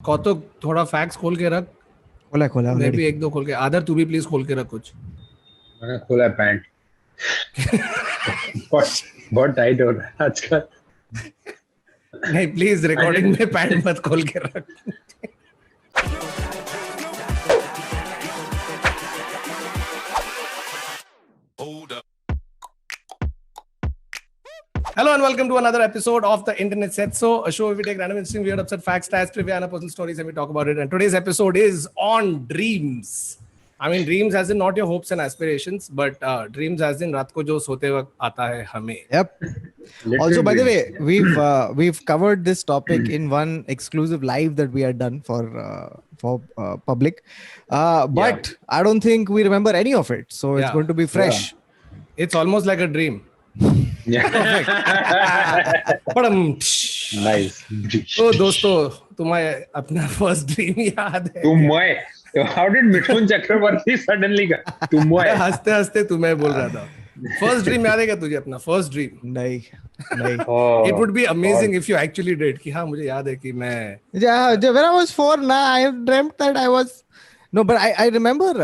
कौतुक थोड़ा फैक्ट्स खोल के रख. खोला मैं भी ऑलरेडी. एक दो खोल के. आदर तू भी प्लीज खोल के रख कुछ. मैंने खोला है पैंट. बहुत बहुत टाइट हो रहा है आजकल. नहीं प्लीज रिकॉर्डिंग में पैंट मत खोल के रख. Hello and welcome to another episode of the Internet Said So, a show where we take random, interesting, weird, absurd facts, stats, trivia, and personal stories, and we talk about it. And today's episode is on dreams. I mean, dreams as in not your hopes and aspirations, but dreams as in रात को जो सोते वक्त आता है हमें. Yep. Also, by the way, we've covered this topic in one exclusive live that we had done for public, but I don't think we remember any of it. So it's going to be fresh. Yeah. It's almost like a dream. Nice. तो दोस्तों तुम्हें अपना first dream याद है? How did Mithun Chakraborty suddenly हंसते हंसते तुम्हें बोल रहा था. फर्स्ट ड्रीम याद है क्या तुझे अपना फर्स्ट ड्रीम? नहीं. It would be amazing if you actually did. कि हाँ मुझे याद है कि मैं when I was 4, I dreamt that I was but I remember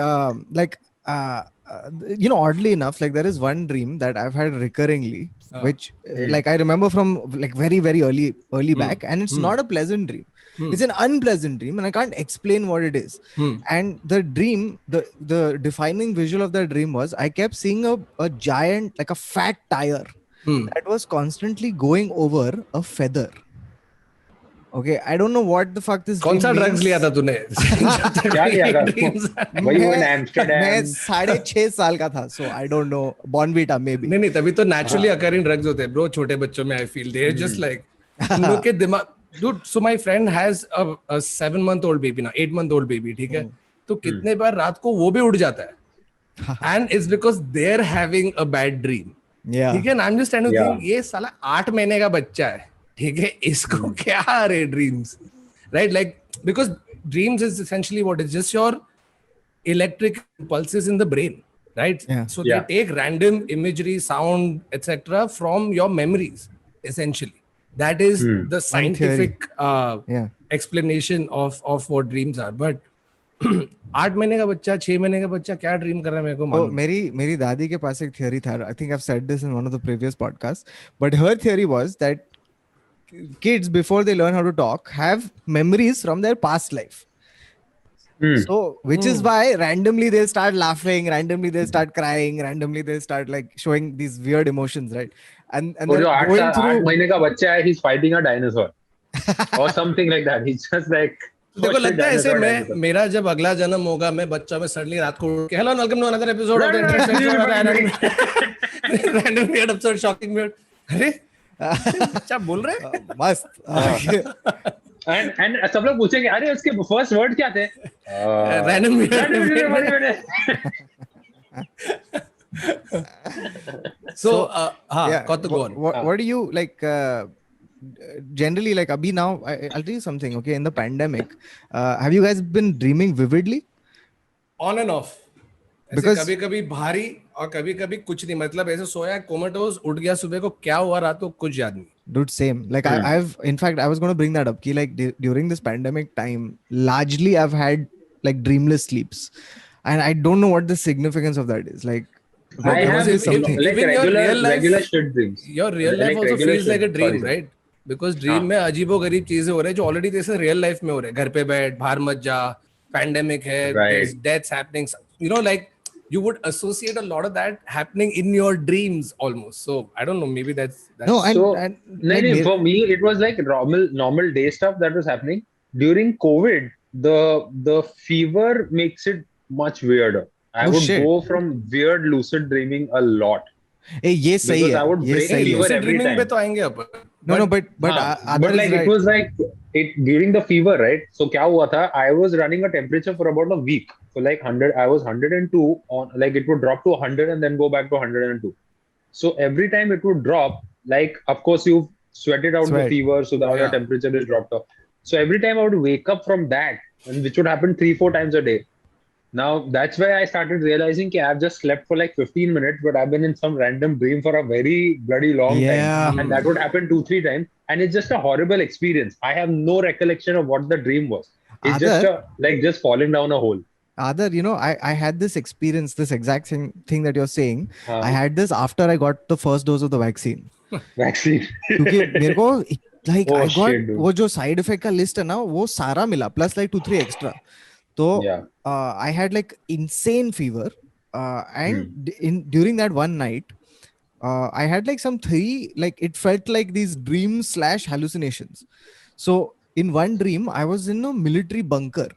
oddly enough, like there is one dream that I've had recurringly, which like I remember from like very, very early back, and it's not a pleasant dream. It's an unpleasant dream, and I can't explain what it is. And the dream, the defining visual of that dream was I kept seeing a giant, like a fat tire that was constantly going over a feather. Okay, I don't know what the fuck this कौन सा drugs लिया था तूने? क्या लिया था? वही वो एम्स्टर्डम. मैं 6.5 साल का था, so I don't know. Bonvita maybe. नहीं तभी तो naturally occurring drugs होते हैं bro. छोटे बच्चों में I feel they're just like उन के दिमाग. Dude, so my friend has a 7-month-old baby ना, 8-month-old baby, ठीक है? तो कितने बार रात को वो भी उठ जाता है, and it's because they're having a bad dream. ठीक है? And I'm just trying to think ये साला 8 महीने का बच्चा है, ठीक है? इसको क्या आ रहे dreams, right? Like because dreams is essentially what is just your electric pulses in the brain, right? So they take random imagery, sound, etc. from your memories, essentially. That is the scientific explanation of what dreams are. But 8 महीने का बच्चा, 6 महीने का बच्चा क्या dream कर रहा है मेरे को मालूम. मेरी दादी के पास एक theory था. I think I've said this in one of the previous podcasts. But her theory was that kids, before they learn how to talk, have memories from their past life. So, which is why randomly they'll start laughing, randomly they'll start crying, randomly they'll start like showing these weird emotions, right? And then जो going 8 महीने का बच्चा है, he's fighting a dinosaur or something like that. He's just like. देखो लगता है ऐसे मेरा जब अगला जन्म होगा मैं बच्चा में सडनली रात को उठ के hello welcome to another episode of the interesting random weird absurd shocking weird. अरे बच्चा बोल रहे हैं मस्त. And सब लोग पूछेंगे अरे उसके फर्स्ट वर्ड क्या थे? Random weird. So got to go on. What do you like generally like abhi now? I'll tell you something. Okay, in the pandemic, have you guys been dreaming vividly? On and off. Because कभी कभी भारी और कभी कभी कुछ नहीं. मतलब ऐसे सोया कोमाटोज उठ गया सुबह को क्या हुआ रात को कुछ याद नहीं. Dude, same. Like I've in fact I was going to bring that up. Ki like during this pandemic time, largely I've had like dreamless sleeps, and I don't know what the significance of that is. Like I have something like regular shit dreams. Your real life also feels like a dream, right? Because dream में अजीबो गरीब चीजें हो रही है जो already जैसे real life में हो रहे हैं. घर पे बैठ, बाहर मत जा, पैंडेमिक है, there's deaths happening. You know, like you would associate a lot of that happening in your dreams almost. So I don't know, maybe that's no. And for me it was like normal day stuff that was happening during COVID. The fever makes it much weirder. I would go from weird lucid dreaming a lot. ये सही है. I would break fever every time. पे तो आएंगे अपन. No, but like it was like it during the fever, right? So क्या हुआ था? I was running a temperature for about a week. So like 100, I was 102 on, like it would drop to 100 and then go back to 102. So every time it would drop, like of course you sweated out the fever, so now your temperature is dropped off. So every time I would wake up from that, and which would happen 3-4 times a day. Now that's why I started realizing that I've just slept for like 15 minutes, but I've been in some random dream for a very bloody long time. Yeah. And that would happen 2-3 times. And it's just a horrible experience. I have no recollection of what the dream was. It's just Other, like just falling down a hole. you know, I had this experience, this exact thing that you're saying. Uh, I had this after I got the first dose of the vaccine. Vaccine. क्योंकि मेरे को like Oh, I got shit, dude. वो जो side effect का list है ना वो सारा मिला plus like 2-3 extra. So Yeah. I had like insane fever and during that one night I had like some 3 like it felt like these dreams / hallucinations. So in one dream I was in a military bunker.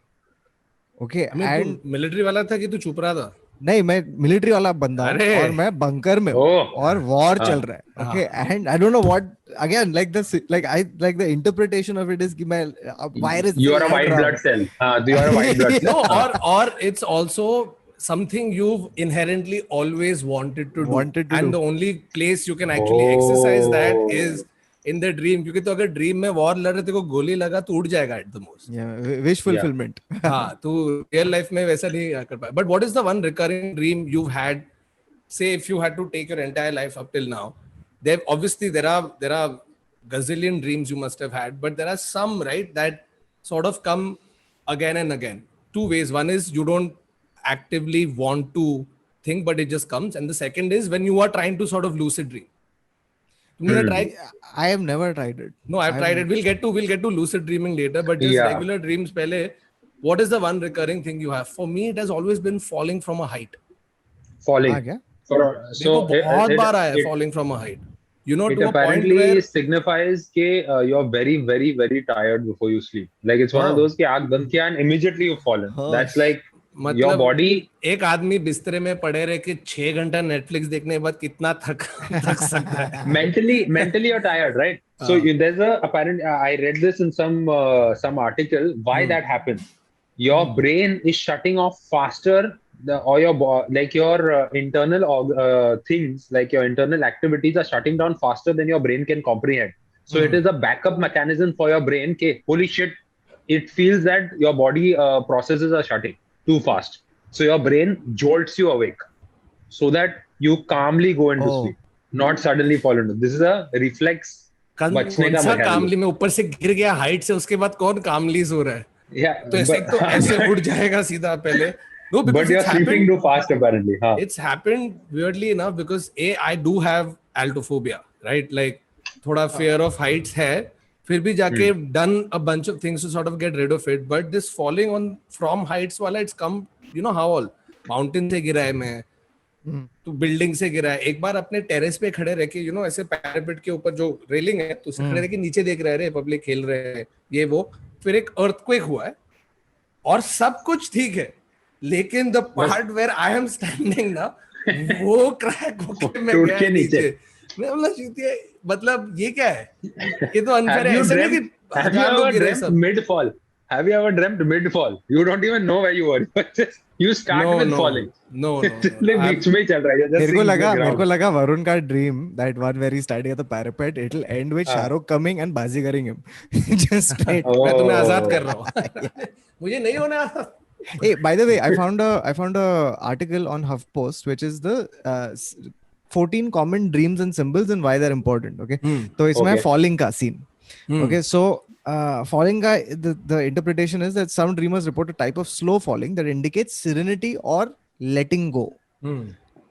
Okay, and military वाला था कि तू छुप रहा था? नहीं मैं military वाला बंदा हूँ अरे! और मैं बंकर में हूँ Oh. और वॉर चल रहा है. Okay, and I don't know what again like the interpretation of it is कि मैं virus You are a white blood cell. You are a white blood cell. No, or it's also something you've inherently always wanted to do. And the only place you can actually exercise that is in the dream. क्योंकि तो अगर dream में war लड़ रहे तेरे को गोली लगा तो उड़ जाएगा at the most. Yeah, wish fulfillment. हाँ, तू रियल लाइफ में वैसा नहीं कर पाया. But what is the one recurring dream you've had? Say if you had to take your entire life up till now, there are gazillion dreams you must have had, but there are some, right, that sort of come again and again. 2 ways. One is you don't actively want to think, but it just comes, and the second is when you are trying to sort of lucid dream. तुमने try? I have never tried it. No, I've tried it. We'll get to lucid dreaming later, but just regular dreams pehle, what is the one recurring thing you have? For me, it has always been falling from a height. Falling. Okay. So बहुत बार आया है falling from a height. You know, it to a point apparently where signifies that you're very, very, very tired before you sleep. Like it's one of those कि आँख बंद किया and immediately you've fallen. That's like your body. एक आदमी बिस्तर में पड़े रह के 6 घंटा नेटफ्लिक्स देखने के बाद कितना थक सकता है. mentally you're tired, right? So there's a apparent. I read this in some article. Why that happens? Your brain is shutting off faster. Your internal things, like your internal activities, are shutting down faster than your brain can comprehend. So it is a backup mechanism for your brain. Okay, holy shit! It feels that your body processes are shutting too fast. So your brain jolts you awake so that you calmly go into sleep, not suddenly fall into. This is a reflex. बचने का mechanism. कामली में ऊपर से गिर गया height से, उसके बाद कौन कामली सो रहा है? Yeah, तो ऐसे उड़ जाएगा सीधा पहले. No, because but you're sleeping too fast apparently. Huh? It's happened weirdly enough because I do have altophobia, right? Like थोड़ा fear of heights है. फिर भी जाके done a bunch of things to sort of get rid of it. But this falling on from heights वाला, it's come, you know how all mountain से गिरा है मैं, तो बिल्डिंग से गिरा है. एक बार अपने टेरेस पे खड़े रह के, you know, ऐसे पैरापेट के ऊपर जो रेलिंग है, तो उससे खड़े रह के नीचे देख रहे हैं, पब्लिक खेल रहे हैं, ये वो. फिर एक अर्थक्वेक हुआ है और सब कुछ ठीक है, लेकिन the part where I am standing ना, वो क्रैक होके मैं गया नीचे. मैं मतलब ये क्या है? ये तो अनफेयर है. ऐसे नहीं कि हजार लोग गिर रहे सब. Mid fall. Have you ever dreamt mid fall? You don't even know where you were. You start with falling. No. बीच में चल रहा है. मेरे को लगा वरुण का dream, that one where he's standing at the parapet, it'll end with Shahrukh coming and बाजीगरिंग him. Just straight. मैं तुम्हें आजाद कर रहा हूँ. मुझे नहीं होना. Hey, by the way, I found a article on HuffPost, which is the 14 common dreams and symbols and why they're important. Okay, so इसमें falling का scene. Okay, so falling का the interpretation is that some dreamers report a type of slow falling that indicates serenity or letting go.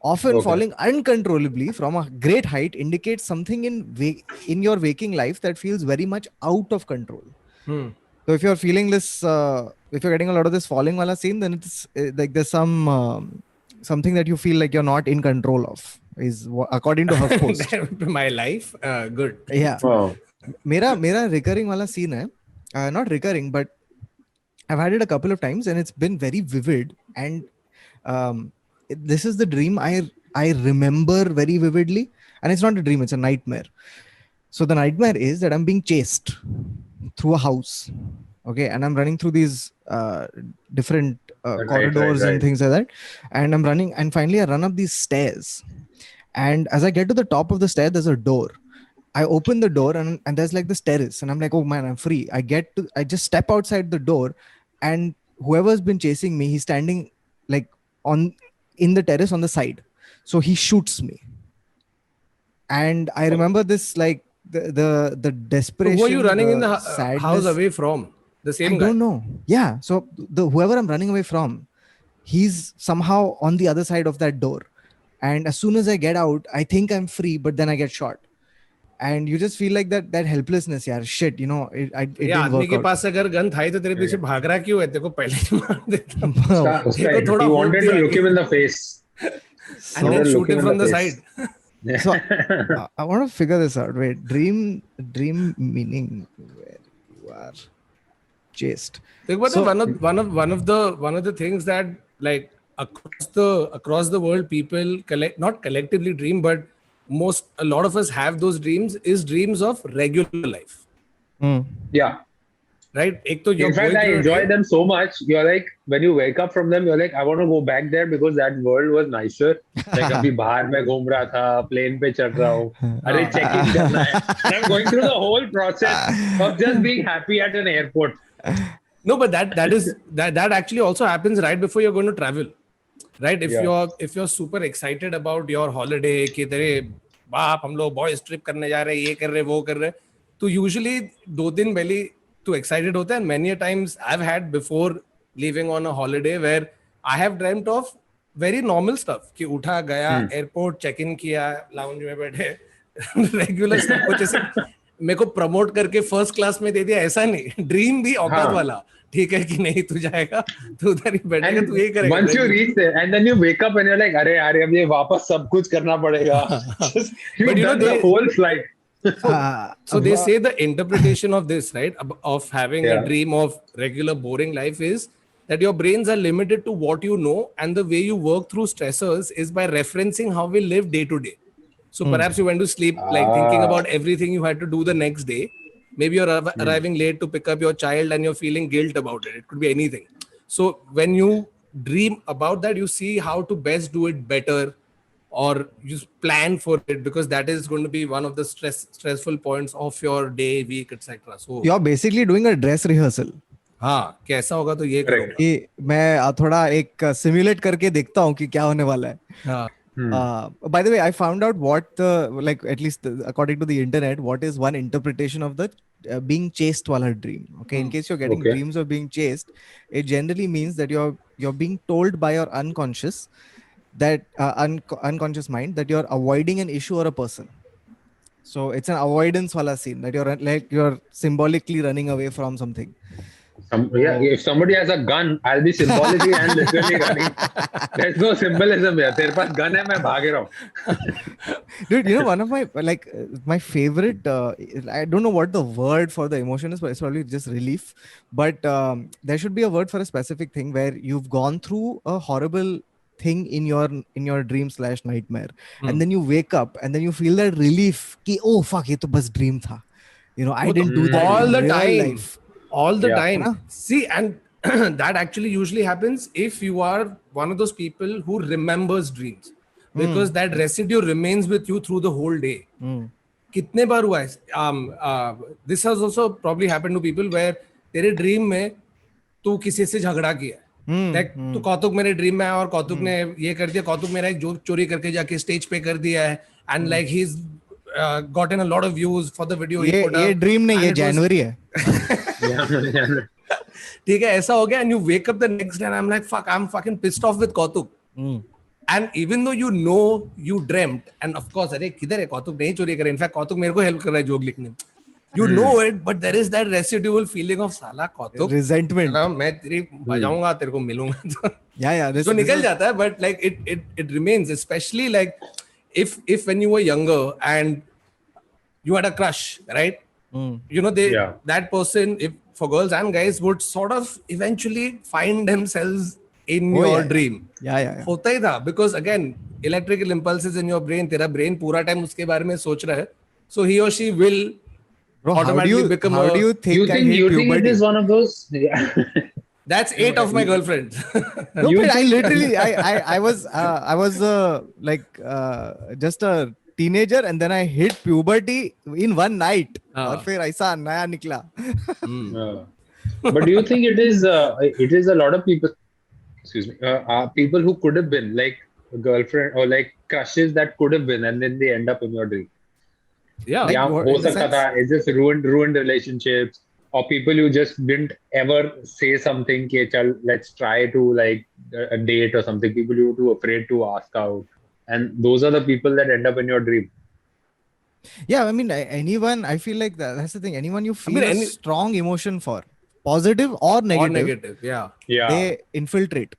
Often falling uncontrollably from a great height indicates something in your waking life that feels very much out of control. So if you're feeling this, if you're getting a lot of this falling wala scene, then it's like there's something that you feel like you're not in control of, is according to HuffPost. My life, good. Yeah. Wow. मेरा recurring wala scene hai, not recurring, but I've had it a couple of times and it's been very vivid. And this is the dream I remember very vividly, and it's not a dream, it's a nightmare. So the nightmare is that I'm being chased through a house, okay, and I'm running through these different corridors and things like that, and I'm running, and finally I run up these stairs, and as I get to the top of the stair, there's a door. I open the door and there's like this terrace, and I'm like, oh man, I'm free. I just step outside the door, and whoever's been chasing me, he's standing like in the terrace on the side. So he shoots me. And I remember this, like the So desperation. who are you running in the the sadness. house away from? The same I guy? don't know. Yeah. So whoever I'm running away from, he's somehow on the other side of that door. And as soon as I get out, I think I'm free, but then I get shot. And you just feel like that helplessness, यार. Shit, you know, it ये didn't आदमी work के out. पास अगर gun था ही तो तेरे पीछे भाग रहा क्यों है? तेरे को पहले ही मार देता. He थोड़ा hope wanted to दिया look कि- him in the face. and then shoot him from the side. So I want to figure this out. Wait, dream meaning where you are chased. Think about So- one of the things that, like, across the world, people not collectively dream, but a lot of us have those dreams, is dreams of regular life, Yeah. right? एक तो you're In fact, going I through your enjoy day. them so much. You're like, when you wake up from them, you're like, I want to go back there because that world was nicer. Like, अभी बाहर में घूम रहा था, plane पे चढ़ रहा हूँ, अरे check in करना है. And I'm going through the whole process of just being happy at an airport. No, but that actually also happens right before you're going to travel, right? If you're super excited about your holiday, कि तेरे बाप हम लोग boys trip करने जा रहे हैं, ये कर रहे वो कर रहे, तो usually 2 दिन पहले तू excited होता है. And many a times I've had before leaving on a holiday where I have dreamt of very normal stuff, कि उठा गया airport, check in किया, lounge में बैठे, regular stuff. कुछ ऐसे मेरे को प्रमोट करके फर्स्ट क्लास में दे दिया, ऐसा नहीं. ड्रीम भी औकात वाला, ठीक है कि नहीं, तू जाएगा तू उधर ही बैठेगा, तू ये करेगा. Once you reach there, and then you wake up and you're like, अरे यार अब ये वापस सब कुछ करना पड़ेगा. You've done the whole flight. So they say the interpretation of this, right, of having a Yeah. dream of regular boring life is that your brains are limited to what you know, and the way you work through stressors is by referencing how we live day to day. So perhaps you went to sleep like thinking about everything you had to do the next day. Maybe you're arriving late to pick up your child and you're feeling guilt about it. It could be anything. So when you dream about that, you see how to best do it better, or you plan for it, because that is going to be one of the stressful points of your day, week, etc. So you're basically doing a dress rehearsal. हाँ, कैसा होगा तो ये करूँगा. कि मैं थोड़ा एक सिमुलेट करके देखता हूँ कि क्या होने वाला है. हाँ. By the way, I found out what like at least according to the internet, what is one interpretation of the being chased wala dream. Okay, in case you're getting dreams of being chased, it generally means that you're being told by your unconscious that unconscious mind that you're avoiding an issue or a person. So it's an avoidance wala scene, that you're symbolically running away from something. If somebody has a gun, I'll be symbolically and literally running. There's no symbolism here. तेरे पास gun है, मैं भाग रहा हूँ. Dude, you know, one of my favorite, I don't know what the word for the emotion is, but it's probably just relief. But there should be a word for a specific thing where you've gone through a horrible thing in your dream/nightmare, and then you wake up and then you feel that relief कि oh fuck, ये तो बस dream था. You know, I didn't do that all in the real time. life. All the Yeah. time. See, and that actually usually happens if you are one of those people who remembers dreams, because that residue remains with you through the whole day. कितने बार हुआ है? This has also probably happened to people where तेरे dream में तू किसी से झगड़ा किया, like तू कौतुक मेरे ड्रीम में है और कौतुक ने ये कर दिया, कौतुक मेरा एक जोक चोरी करके जाके स्टेज पे कर दिया है, and like he's gotten a lot of views for the video he put up. ये ड्रीम नहीं, ये जनवरी है. ठीक है, ऐसा हो गया, and you wake up the next day and I'm like, fuck, I'm fucking pissed off with Kautuk. And even though you know you dreamt, and of course, अरे किधर है Kautuk, नहीं चोरी करे, in fact Kautuk मेरे को help कर रहा है जोक लिखने में. You know it, but there is that residual feeling of साला Kautuk, Resentment. मैं तेरी बजाऊंगा, तेरे को मिलूंगा. Yeah. तो निकल जाता है, but like it remains, especially like if when you were younger and you had a crush, right? You know, that person, if for girls and guys, would sort of eventually find themselves in your dream. Yeah. होता ही था, because again, electrical impulses in your brain, तेरा brain पूरा time उसके बारे में सोच रहा है, so he or she will automatically become how do you think You think it is one of those? Yeah. That's 8 of my girlfriends. No, but I literally, I was like just a teenager, and then I hit puberty in one night. और फिर ऐसा नया निकला. But do you think it is a lot of people? excuse me, people who could have been like a girlfriend or like crushes that could have been, and then they end up in your dream. Yeah. Like Yeah, what, ho in the sakta sense? tha. It's just ruined relationships, or people you just didn't ever say something कि चल let's try to like a date or something. People you were too afraid to ask out, and those are the people that end up in your dream. Yeah, I mean, anyone, I feel like that's the thing. Anyone you I mean, feel a strong emotion for, positive or or negative, negative. Yeah. Yeah. they infiltrate.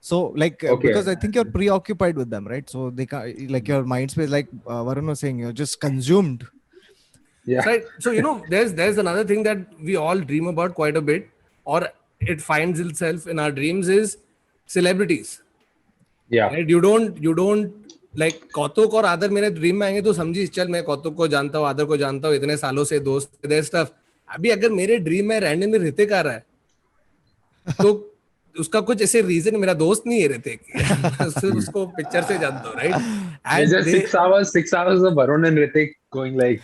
So, like, Okay. because I think you're preoccupied with them, right? So they can't, like, your mind space, like Varun was saying, you're just consumed. Yeah. Right. So, there's another thing that we all dream about quite a bit, or it finds itself in our dreams, is celebrities. Yeah. Right? You don't like कौतुक और आदर मेरे dream में आएंगे तो समझी चल मैं कौतुक को जानता हूँ, आदर को जानता हूँ, इतने सालों से दोस्त देयर स्टफ. अभी अगर मेरे ड्रीम में रैंडमली ऋतिक आ रहा है तो उसका कुछ ऐसे रीजन, मेरा दोस्त नहीं है ऋतिक, उसको पिक्चर से जानता हूँ, right? There's just 6 hours of Varun and Ritik going like.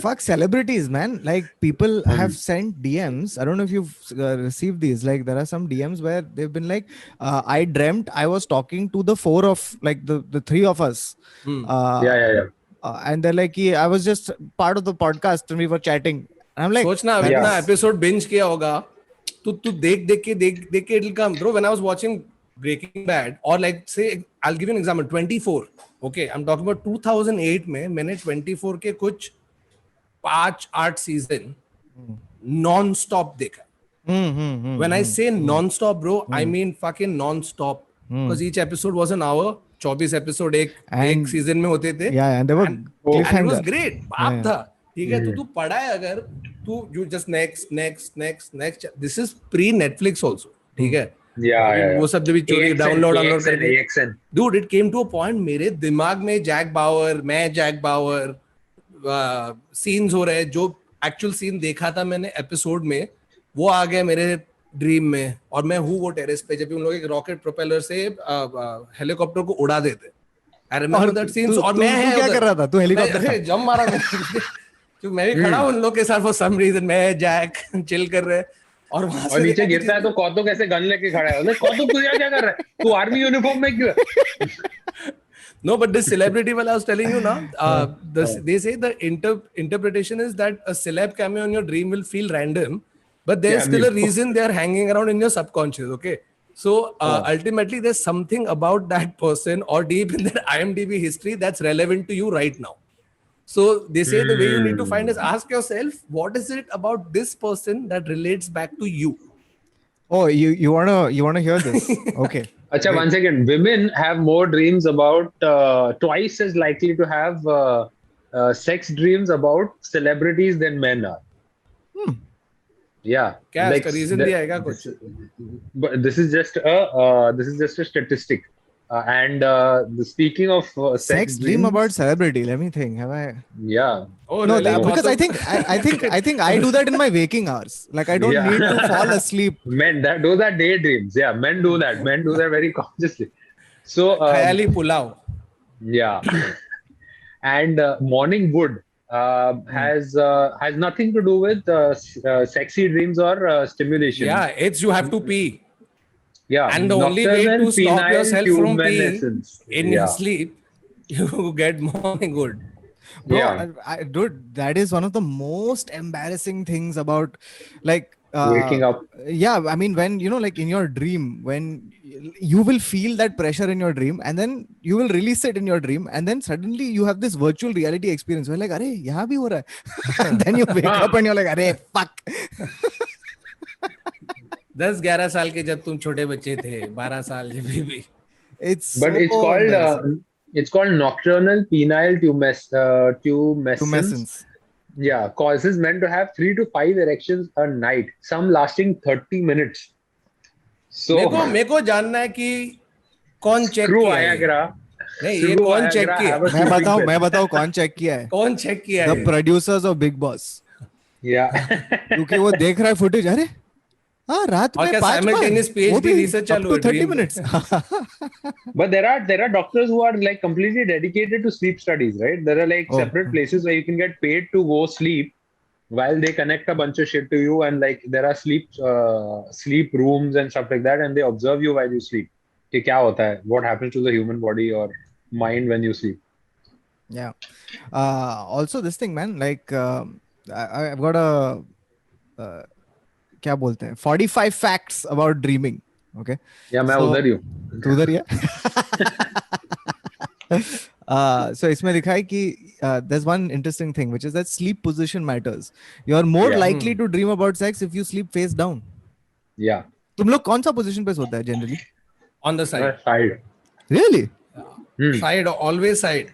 Fuck celebrities, man. Like people have sent DMs. I don't know if you've received these. Like there are some DMs where they've been like, I dreamt I was talking to the four of like the three of us. Yeah. And they're like, I was just part of the podcast and we were chatting. And I'm like, सोचना अभी इतना episode binge किया होगा तू देख के it'll come. Bro, when I was watching Breaking Bad, or like say I'll give you an example, 24. Okay, I'm talking about 2008 में मैंने 24 के कुछ 5-8 सीजन नॉन स्टॉप देखा. When I say non-stop, bro, I mean fucking non-stop. Because each episode was an hour. 24 episode एक season में होते थे. Yeah, and they were and it was great. बाप था. ठीक है, तो तू पढ़ा है अगर तू you just next. This is pre Netflix also. ठीक है. Yeah. वो सब भी चोरी डाउनलोड करके. AXN. Dude, it came to a point मेरे दिमाग में जैक बावर, मैं जैक बावर सीन्स हो रहे, जो एक्चुअल सीन देखा था मैंने एपिसोड में, वो आ गया मेरे ड्रीम में, और मैं हूँ वो टेरेस पे जब उन लोग एक रॉकेट प्रोपेलर से हेलीकॉप्टर को उड़ा देते. I remember that scene. और मैं क्या कर रहा था? तू हेलीकॉप्टर जंप मारा मैंने. तो मैं भी खड़ा हूँ उन लोग के साथ, फॉर सम रीजन मैं जैक चिल कर रहे, और वहां से नीचे गिरता है तो कौतुक कैसे गन लेके खड़ा है. कौतुक तू क्या कर रहा है? तू आर्मी यूनिफॉर्म में क्यों है? No, but this celebrity while I was telling you now, they say the interpretation is that a celeb cameo in your dream will feel random, but there's still a reason they are hanging around in your subconscious. Okay, so ultimately there's something about that person or deep in their IMDb history that's relevant to you right now. So they say the way you need to find is ask yourself, what is it about this person that relates back to you? Oh, you wanna hear this? Okay. Acha, one second. Women have more dreams about twice as likely to have sex dreams about celebrities than men are. Yeah. क्या इसका reason दिया है क्या कुछ? But this is just a statistic. And speaking of sex dream about celebrity, let me think. Have I? Yeah. Oh no, really? because I think I do that in my waking hours. Like I don't need to fall asleep. Men, those are daydreams. Yeah, men do that. Men do that very consciously. So khayali pulao. Yeah. And morning wood has nothing to do with sexy dreams or stimulation. Yeah, it's you have to pee. Yeah, and the only way to stop yourself from peeing in your sleep, you get morning wood. Bro, yeah. Dude, that is one of the most embarrassing things about like waking up. Yeah, I mean, when like in your dream, when you will feel that pressure in your dream, and then you will release it in your dream, and then suddenly you have this virtual reality experience where like, "Arey, yahan bhi ho raha hai." And then you wake up and you're like, "Arey, fuck." 10-11 साल के जब तुम छोटे बच्चे थे, 12 साल जब भी. It's called nocturnal penile tumescence. Yeah, causes men to have 3 to 5 erections a night, some lasting 30 minutes. So मेरे को जानना है कि कौन चेक किया है. नहीं, ये कौन चेक किया है? मैं बताऊं कौन चेक किया है? कौन चेक किया है? The producers of Big Boss. Yeah. क्योंकि वो देख रहा है फुटेज. अरे हाँ, रात में 5 simultaneous PhD research चालू है. 30 minutes. But there are doctors who are like completely dedicated to sleep studies, right? There are like separate places where you can get paid to go sleep while they connect a bunch of shit to you, and like there are sleep rooms and stuff like that, and they observe you while you sleep. कि क्या होता है? What happens to the human body or mind when you sleep? Yeah. Also this thing, man, like I've got a क्या बोलते हैं 45 facts about dreaming. Okay. या मैं So- उधर ही हूँ. तू उधर ही है? So इसमें लिखा है कि there's one interesting thing which is that sleep position matters. You are more Yeah. likely to dream about sex if you sleep face down. Yeah. तुम लोग कौन सा पोजीशन पे सोता है generally? On the side. Side. Really? Side, always side.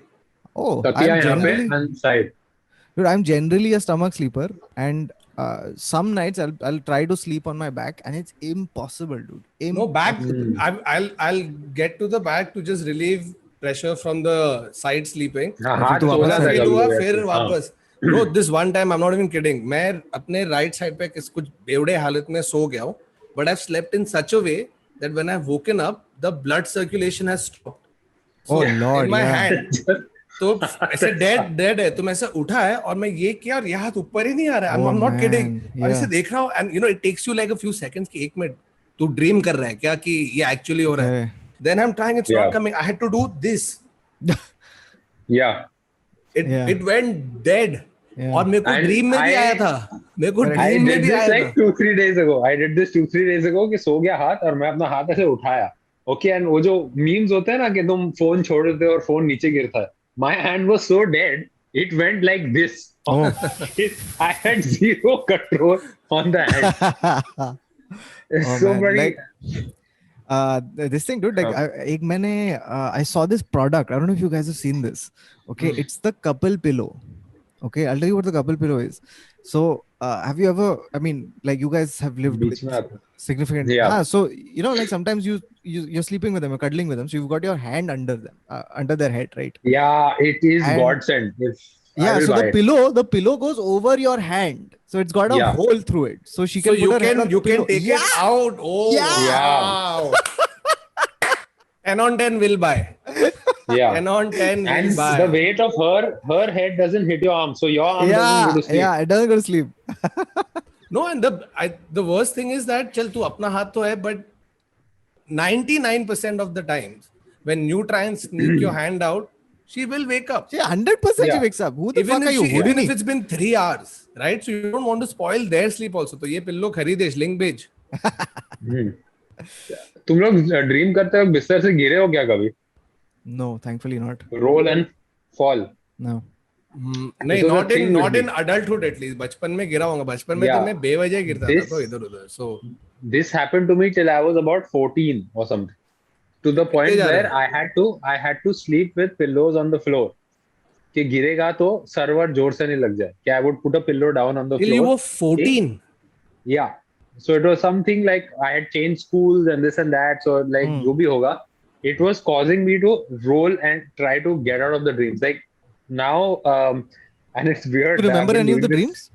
Oh, तकिया I'm यहाँ पे generally, and side. dude, I'm generally a stomach sleeper, and some nights I'll try to sleep on my back, and it's impossible, dude. No, back. I'll get to the back to just relieve pressure from the side sleeping. हाँ, फिर हाथ तो सोना वापस था आ फिर कभी हुआ भी फिर ऐसे. वापस. Bro, this one time I'm not even kidding. मैं अपने right side पे कुछ बेवड़े हालत में सो गया हूँ. But I've slept in such a way that when I've woken up, the blood circulation has stopped. Oh Lord, in my yeah. hand. तो ऐसे डेड है, तो मैं ऐसे उठा है और मैं ये किया और ये हाथ ऊपर ही नहीं आ रहा है. I'm not man, kidding. और yeah. ऐसे देख रहा हूँ and you know it takes you like a few seconds कि 1 मिनट तू ड्रीम कर रहा है क्या कि ये एक्चुअली हो रहा है. Then I'm trying, it's not Yeah. coming. I had to do this. Yeah. Yeah. It went dead. Yeah. और मेरे को And ड्रीम में भी I- आया था. मेरे को I ड्रीम में did भी this आया like था. 2-3 days ago. I did this 2-3 days ago कि सो गया हाथ और मैं अपना हाथ ऐसे उठाया. Okay, and वो जो memes होते हैं ना कि तुम फोन छोड़ देते हो और फोन नीचे गिरता है. My hand was so dead, it went like this. Oh. I had zero control on the hand. It's Oh, so man. funny. Like, this thing, dude, like एक मैंने I saw this product. I don't know if you guys have seen this. Okay, it's the couple pillow. Okay, I'll tell you what the couple pillow is. So, have you ever? I mean, like you guys have lived beach with में आता. significant. Yeah. So you know, like sometimes you're sleeping with them, you're cuddling with them, so you've got your hand under them, under their head, right? Yeah, it is And- godsend. I Yeah. will So buy it. the pillow goes over your hand, so it's got a Yeah. hole through it, so she So can. you put her head can on the pillow. take Yeah. it out. Oh Yeah. wow. 10 on 10 will buy. Yeah. 10 on 10 will And buy. the weight of her head doesn't hit your arm, so your arm doesn't Yeah, go to sleep. yeah, it doesn't go to sleep. No, and the worst thing is that चल तू अपना हाथ तो है, but 99% of the times when you try and sneak your hand out, she will wake up. Yeah, 100% she Yeah. wakes up. Who the Even fuck are if, you? even Houdini? if it's been 3 hours, right? So you don't want to spoil their sleep also. तो ये pillow खरीदे, link भेज. तुम लोग dream करते हो बिस्तर से गिरे हो क्या कभी? No, thankfully not. Roll and fall. No. नहीं, It was a not thing with in adulthood at least. बचपन में गिरा होगा. बचपन में Yeah. तो मैं बेवजह गिरता था This- तो इधर उधर. So This happened to me till I was about 14 or something. To the point कितने जा रहे where I had to sleep with pillows on the floor. कि गिरेगा तो सर्वर जोर से नहीं लग जाए. कि I would put a pillow down on the till you floor. were 14. Yeah. So it was something like I had changed schools and this and that. So like जो भी होगा, it was causing me to roll and try to get out of the dreams. Like now, and it's weird. Do you that I've remember been any of the doing this- dreams?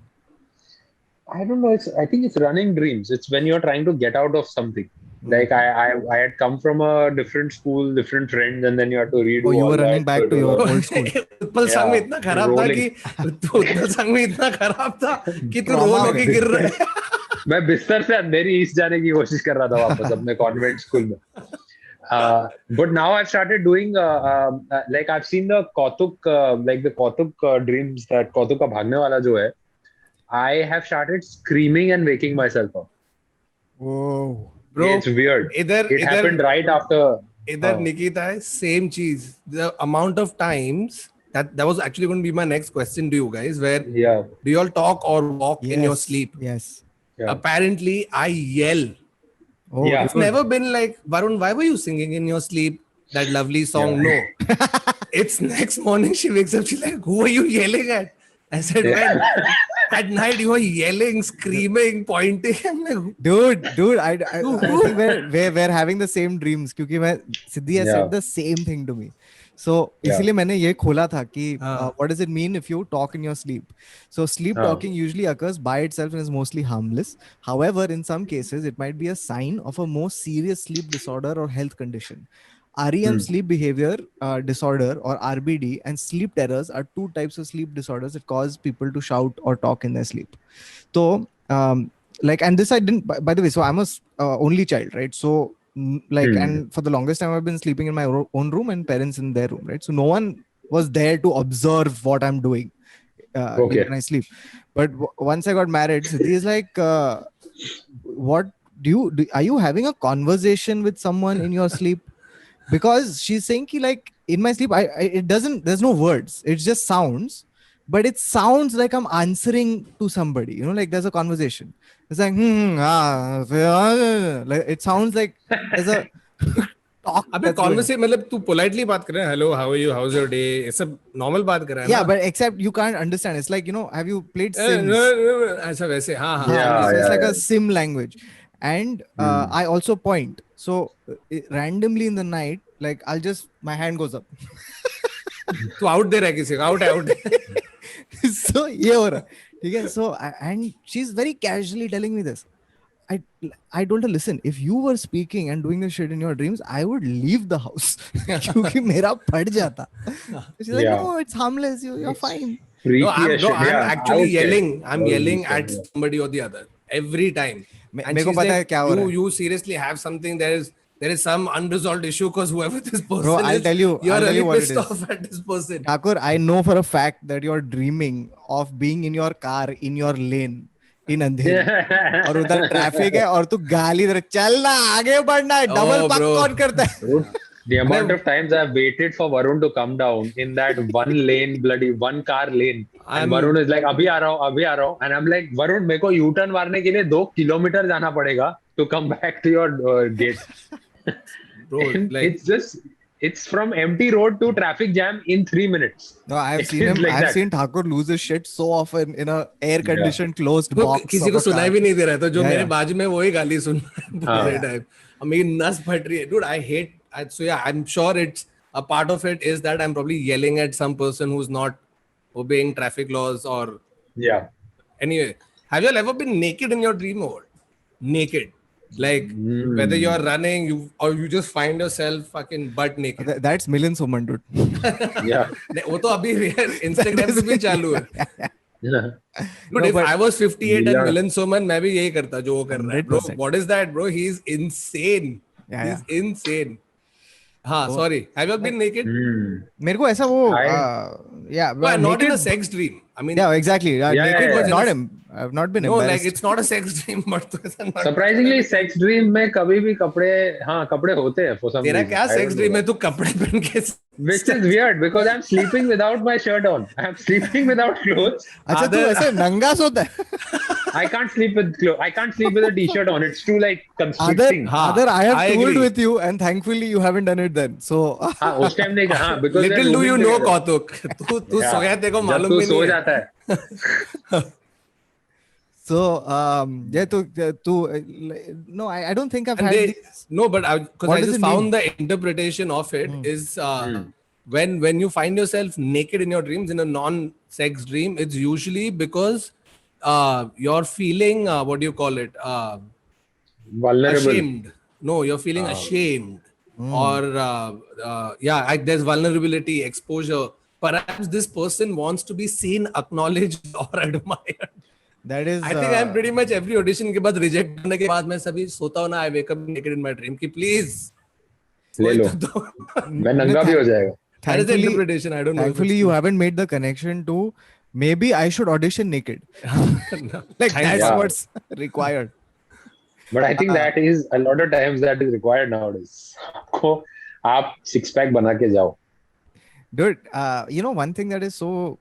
I don't know. I think it's running dreams. It's when you're trying to get out of something. Like I had come from a different school, different friends, and then you had to redo. Oh, you all were running that. back So to it your was- old school. Utpal संग में Yeah, इतना खराब था rolling. कि उत्पल संग में इतना खराब था कि तू Trauma रोल हो होके गया। गिर रहा है. मैं बिस्तर से अंधेरी ईस्ट जाने की कोशिश कर रहा था वापस अपने कॉन्वेंट स्कूल में. But now I've started doing like I've seen the Kautuk like the Kautuk dreams that Kautuk का भागने वाला जो है. I have started screaming and waking myself up. Whoa. Bro, It's weird. It happened right after. इधर निकिता है same चीज. The amount of times that was actually going to be my next question to you guys, where Yeah. do you all talk or walk in your Yes, sleep? Yes. Yeah. Apparently I yell. Oh, Yeah. It's never been like, Varun, why were you singing in your sleep that lovely song? Yeah. No. It's next morning she wakes up, she's like, who are you yelling at? I said, when? At night you are yelling, screaming, pointing. I'm like, dude, I think we're having the same dreams क्योंकि मैं Siddhi has Yeah. said the same thing to me. So Yeah. इसीलिए मैंने ये खोला था कि हाँ. what does it mean if you talk in your sleep? So sleep हाँ. talking usually occurs by itself and is mostly harmless. However, in some cases, it might be a sign of a more serious sleep disorder or health condition. REM, sleep behavior disorder, or RBD, and sleep terrors are two types of sleep disorders that cause people to shout or talk in their sleep. So, like, and this I didn't, by the way, so I'm a only child, right? So, like, and for the longest time, I've been sleeping in my own room and parents in their room, right? So, no one was there to observe what I'm doing when I sleep. But once I got married, Siddhi is like, what are you having a conversation with someone in your sleep? Because she's saying ki, like, in my sleep, there's no words, it's just sounds, but it sounds like I'm answering to somebody, you know, like there's a conversation. It's like like it sounds like there's a talk. अबे conversation मतलब तू politely बात कर रहा है, hello, how are you, how's your day, ये सब normal बात कर रहा है. Yeah, but except you can't understand. It's like, you know, have you played Sims? ऐसा वैसे, हाँ. So it's like a sim language. And I also point. So randomly in the night, like my hand goes up. तू out दे रहा है किसी को, out. So ये हो रहा है, ठीक है? So and she's very casually telling me this. I told her, listen, if you were speaking and doing this shit in your dreams, I would leave the house. क्योंकि मेरा फट जाता. She's like, no, it's harmless. You're fine. No, I'm actually yelling. I'm yelling at somebody or the other every time. मेरे को पता है क्या हो रहा है. You seriously have something. There is some unresolved issue because whoever this person Bro, I'll tell you really what pissed it is. off at this person. Thakur, I know for a fact that you're dreaming of being in your car in your lane in अंधेरी और उधर traffic है और तू गाली दे चलना आगे बढ़ना है, डबल पक कौन करता है. The amount of times I've waited for Varun to come down in that one car lane. And Varun is like, अभी आ रहा हूँ. And I'm like, Varun, मेरे को U-turn मारने के लिए 2 किलोमीटर जाना पड़ेगा to come back to your gate. Bro, like, it's from empty road to traffic jam in 3 minutes. No, I've seen Thakur lose his shit so often in a air conditioned closed box. किसी को सुनाई भी नहीं दे रहा था, जो मेरे बाजू में वही गाली सुन पूरे टाइम. मेरी नस फट रही है. Dude, I hate. So yeah, I'm sure it's a part of it is that I'm probably yelling at some person who's not obeying traffic laws or. Yeah. Anyway, have you ever been naked in your dream or naked? Like whether you're running or you just find yourself fucking butt naked. That's Milind Soman, dude. Yeah. वो तो अभी Instagram पे भी चालू है. But if I was 58 and Milind Soman, मैं भी यही करता जो वो कर रहा है. Bro, what is that, bro? He's insane. He's insane. हाँ, sorry. Have you been naked? मेरे को ऐसा वो yeah, but not in a sex dream. I mean, yeah, exactly. Naked was not him. I've not been embarrassed. No, like it's not a sex dream, but surprisingly, sex dream में कभी भी कपड़े होते हैं for some reason. तेरा क्या sex dream है? तू कपड़े पहन के. Which is weird because I'm sleeping without my shirt on. I'm sleeping without clothes. अच्छा तू ऐसे नंगा सोता है? I can't sleep with clothes. I can't sleep with a t-shirt on. It's too like constricting. Other, I have toured with you, and thankfully you haven't done it then. So. हाँ उस time नहीं कहा because. Little do you know कौतुक. तू सो गया तेरे को मालूम भी नहीं. तू सो जाता है. So yeah, no, I don't think I've had these. No, but because I just found the interpretation of it is when you find yourself naked in your dreams in a non-sex dream, it's usually because you're feeling what do you call it? Vulnerable. Ashamed. No, you're feeling ashamed, or there's vulnerability, exposure. Perhaps this person wants to be seen, acknowledged, or admired. That is. I think I'm pretty much every audition के बाद reject करने के बाद मैं सभी सोता हूँ ना. I wake up naked in my dream कि please. ले लो. मैं नंगा भी हो जाएगा. That is the interpretation. I don't know. Thankfully, you haven't made the connection to maybe I should audition naked. Like that's what's required. But I think that is a lot of times that is required nowadays. आपको आप 6-pack बना के जाओ. Dude, you know one thing that is so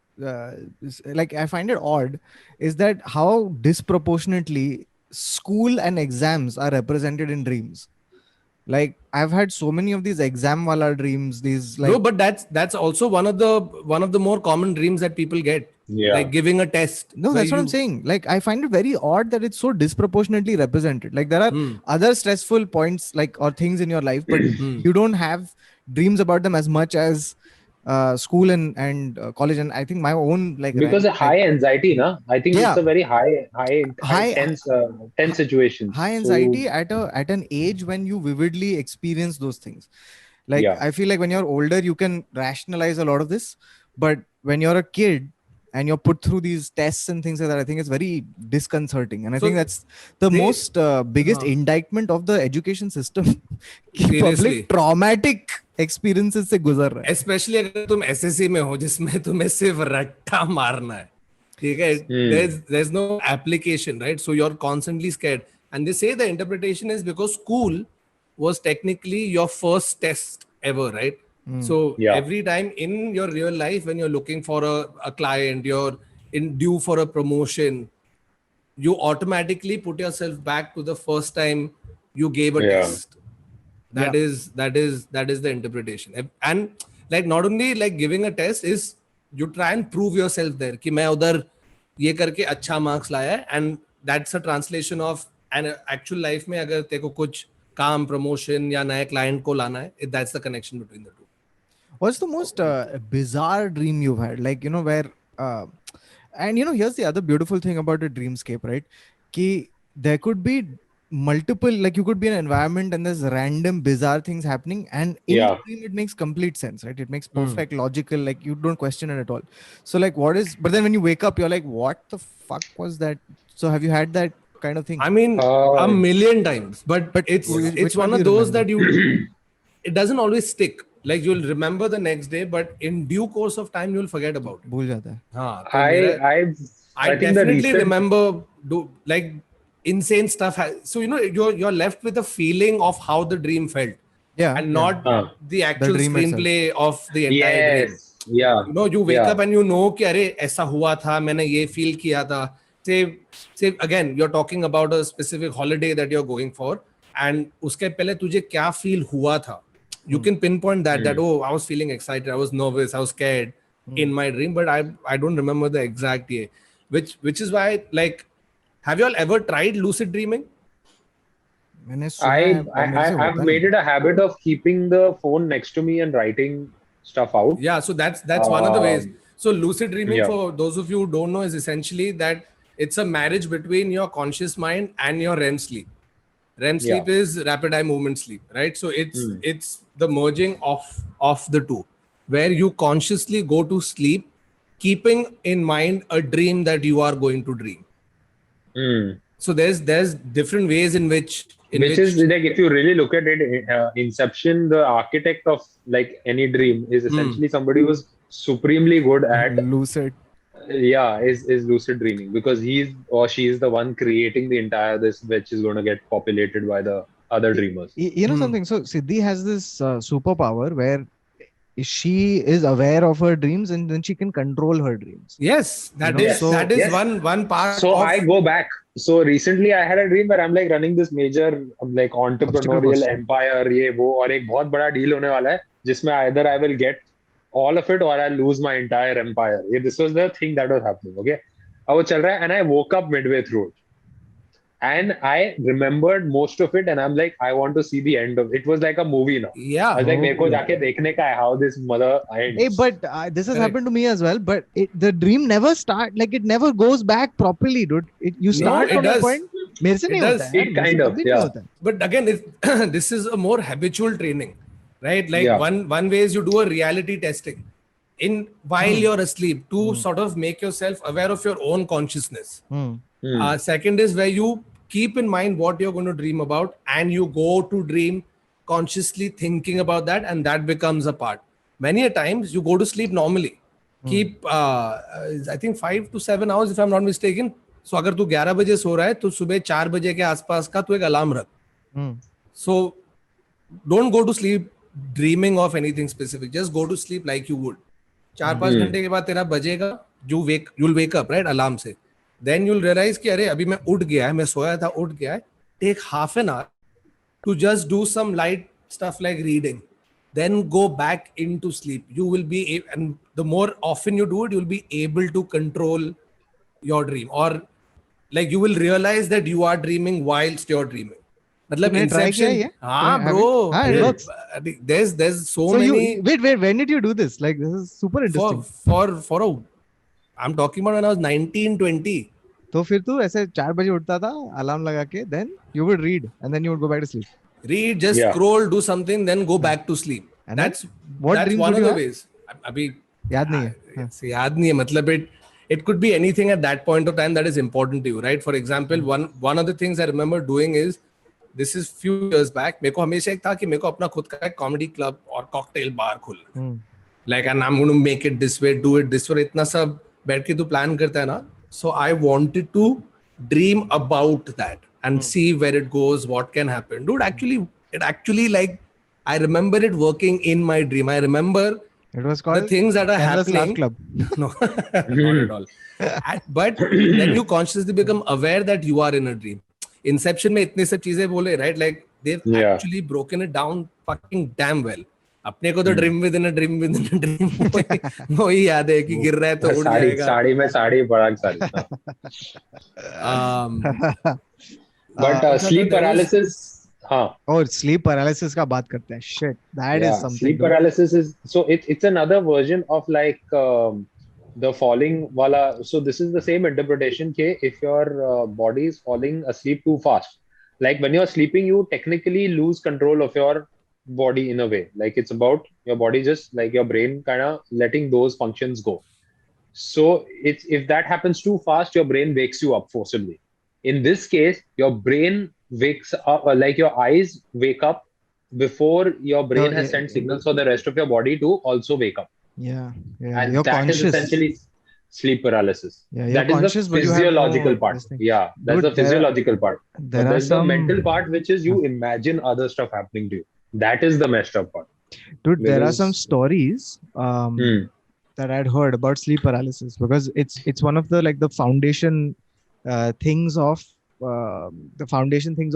like I find it odd is that how disproportionately school and exams are represented in dreams. Like I've had so many of these exam wala dreams. These like no, but that's also one of the more common dreams that people get. Yeah. Like giving a test. No, that's what I'm saying. Like I find it very odd that it's so disproportionately represented. Like there are other stressful points like or things in your life, but you don't have dreams about them as much as school and college. And I think my own like because of high anxiety, na. I think it's a very high tense situation. High anxiety at an age when you vividly experience those things. Like Yeah. I feel like when you're older, you can rationalize a lot of this, but when you're a kid and you're put through these tests and things like that, I think it's very disconcerting, and I So think that's the they- most biggest indictment of the education system. कि Seriously. public traumatic experiences से गुजर रहा है. Specially अगर तुम SSC में हो जिसमें तुम्हें सिर्फ रट्टा मारना है, ठीक है, there's no application, right? So you're constantly scared, and they say the interpretation is because school was technically your first test ever, right? So Yeah. every time in your real life when you're looking for a client, you're due for a promotion, you automatically put yourself back to the first time you gave a Yeah. test. That is the interpretation. And like not only like giving a test is you try and prove yourself there कि मैं उधर ये करके अच्छा marks लाया है, and that's a translation of an actual life में अगर तेरे को कुछ काम प्रमोशन या नए क्लाइंट को लाना है, that's the connection between the two. What's the most bizarre dream you've had? Like, you know, where, and you know, here's the other beautiful thing about a dreamscape, right? Ki there could be multiple, like you could be in an environment and there's random bizarre things happening, and in the dream it makes complete sense, right? It makes perfect logical, like you don't question it at all. So like but then when you wake up, you're like, what the fuck was that? So have you had that kind of thing? I mean, a million times, but it's which one one of do you those that it doesn't always stick. Like you'll remember the next day, but in due course of time you'll forget about it. भूल जाता है. हाँ, तो I think definitely remember like insane stuff. So you know you're left with a feeling of how the dream felt, and not the actual dream screenplay of the entire dream. Yeah. You know, you wake up and you know कि अरे ऐसा हुआ था, मैंने ये feel किया था. Say again, you're talking about a specific holiday that you're going for, and उसके पहले तुझे क्या feel हुआ था. You can pinpoint that oh, I was feeling excited, I was nervous, I was scared in my dream, but I don't remember the exact year. Which is why, like, have you all ever tried lucid dreaming? I've made it a habit of keeping the phone next to me and writing stuff out. Yeah, so that's one of the ways. So lucid dreaming, for those of you who don't know, is essentially that it's a marriage between your conscious mind and your REM sleep. REM sleep is rapid eye movement sleep, right? So it's the merging of the two, where you consciously go to sleep, keeping in mind a dream that you are going to dream. So there's different ways in which is like, if you really look at it, Inception, the architect of like any dream is essentially somebody who's supremely good at lucid. Yeah, is lucid dreaming, because he's or she is the one creating the entire this, which is going to get populated by the other dreamers. You know something? So Siddhi has this superpower where she is aware of her dreams and then she can control her dreams. Yes, that is one part. So I go back. So recently I had a dream where I'm like running this major like entrepreneurial empire, ये वो, और एक बहुत बड़ा deal होने वाला है जिसमें either I will get all of it or I'll lose my entire empire. This was the thing that was happening. Okay, अब वो चल रहा है, and I woke up midway through it. And I remembered most of it, and I'm like, I want to see the end of it. It was like a movie now. Yeah. I was like, मेरे को जाके देखने का है how this mother ends. Hey, but this has happened to me as well. But the dream never it never goes back properly, dude. You start from a point. मेरे से नहीं होता है. It kind of, yeah. But again, this is a more habitual training, right? Like one way is you do a reality testing while you're asleep to sort of make yourself aware of your own consciousness. Second is where you keep in mind what you're going to dream about, and you go to dream consciously thinking about that, and that becomes a part. Many a times you go to sleep normally. Keep I think 5 to 7 hours if I'm not mistaken. So अगर तू 11 बजे सो रहा है तो सुबह 4 बजे के आसपास का तू एक अलार्म रख. So don't go to sleep dreaming of anything specific. Just go to sleep like you would. 4-5 घंटे के बाद तेरा बजेगा, you'll wake up, right, alarm से. Then you'll realize कि अरे अभी मैं उठ गया है, मैं सोया था, उठ गया है. Take half an hour to just do some light stuff like reading. Then go back into sleep. You will be, and the more often you do it, you'll be able to control your dream, or like you will realize that you are dreaming whilst you're dreaming. मतलब Inception. हाँ bro. It works. There's so many. Wait. When did you do this? Like this is super interesting. I'm talking about when I was 19-20. तो फिर तू ऐसे 4 बजे उठता था alarm लगा के, then you would read and then you would go back to sleep. Read, just scroll, do something, then go back to sleep. And that's what that's dreams one would of you the have? ways. अभी याद नहीं है. याद नहीं है मतलब it could be anything at that point of time that is important to you, right? For example, one of the things I remember doing is, this is few years back, मेरे को हमेशा एक था कि मेरे को अपना खुद का कॉमेडी क्लब और कॉकटेल बार खोलना है. Like, and I'm going to make it this way, do it this way. इतना सब बैठ के तू प्लान करता है ना. So I wanted to dream about that and see where it goes, what can happen. Dude, it actually like, I remember it working in my dream. I remember It was called the things that are Endless Laugh happening. Club. No, not at all. But then you consciously become aware that you are in a dream. Inception में इतने सब चीजें बोले, right? Like they've actually broken it down fucking damn well. अपने को तो dream with in a dream with in a dream वही याद है कि गिर रहा है तो उड़ जाएगा. साड़ी में साड़ी पराग साड़ी. But sleep paralysis. हाँ. और sleep paralysis का बात करते हैं. Shit, that is something. Sleep paralysis is so it's another version of like the falling wala. So this is the same interpretation ke if your body is falling asleep too fast, like when you're sleeping, you technically lose control of your body in a way. Like it's about your body, just like your brain kind of letting those functions go. So it's, if that happens too fast, your brain wakes you up forcibly. In this case, your brain wakes up, like your eyes wake up before your brain has sent signals for the rest of your body to also wake up. Yeah. And you're that conscious. is essentially sleep paralysis. Yeah, that is the physiological part. Yeah, that's the physiological part. There's the mental part, which is you imagine other stuff happening to you. That is the messed up part. Dude, there are some stories that I'd heard about sleep paralysis, because it's one of the like the foundation things of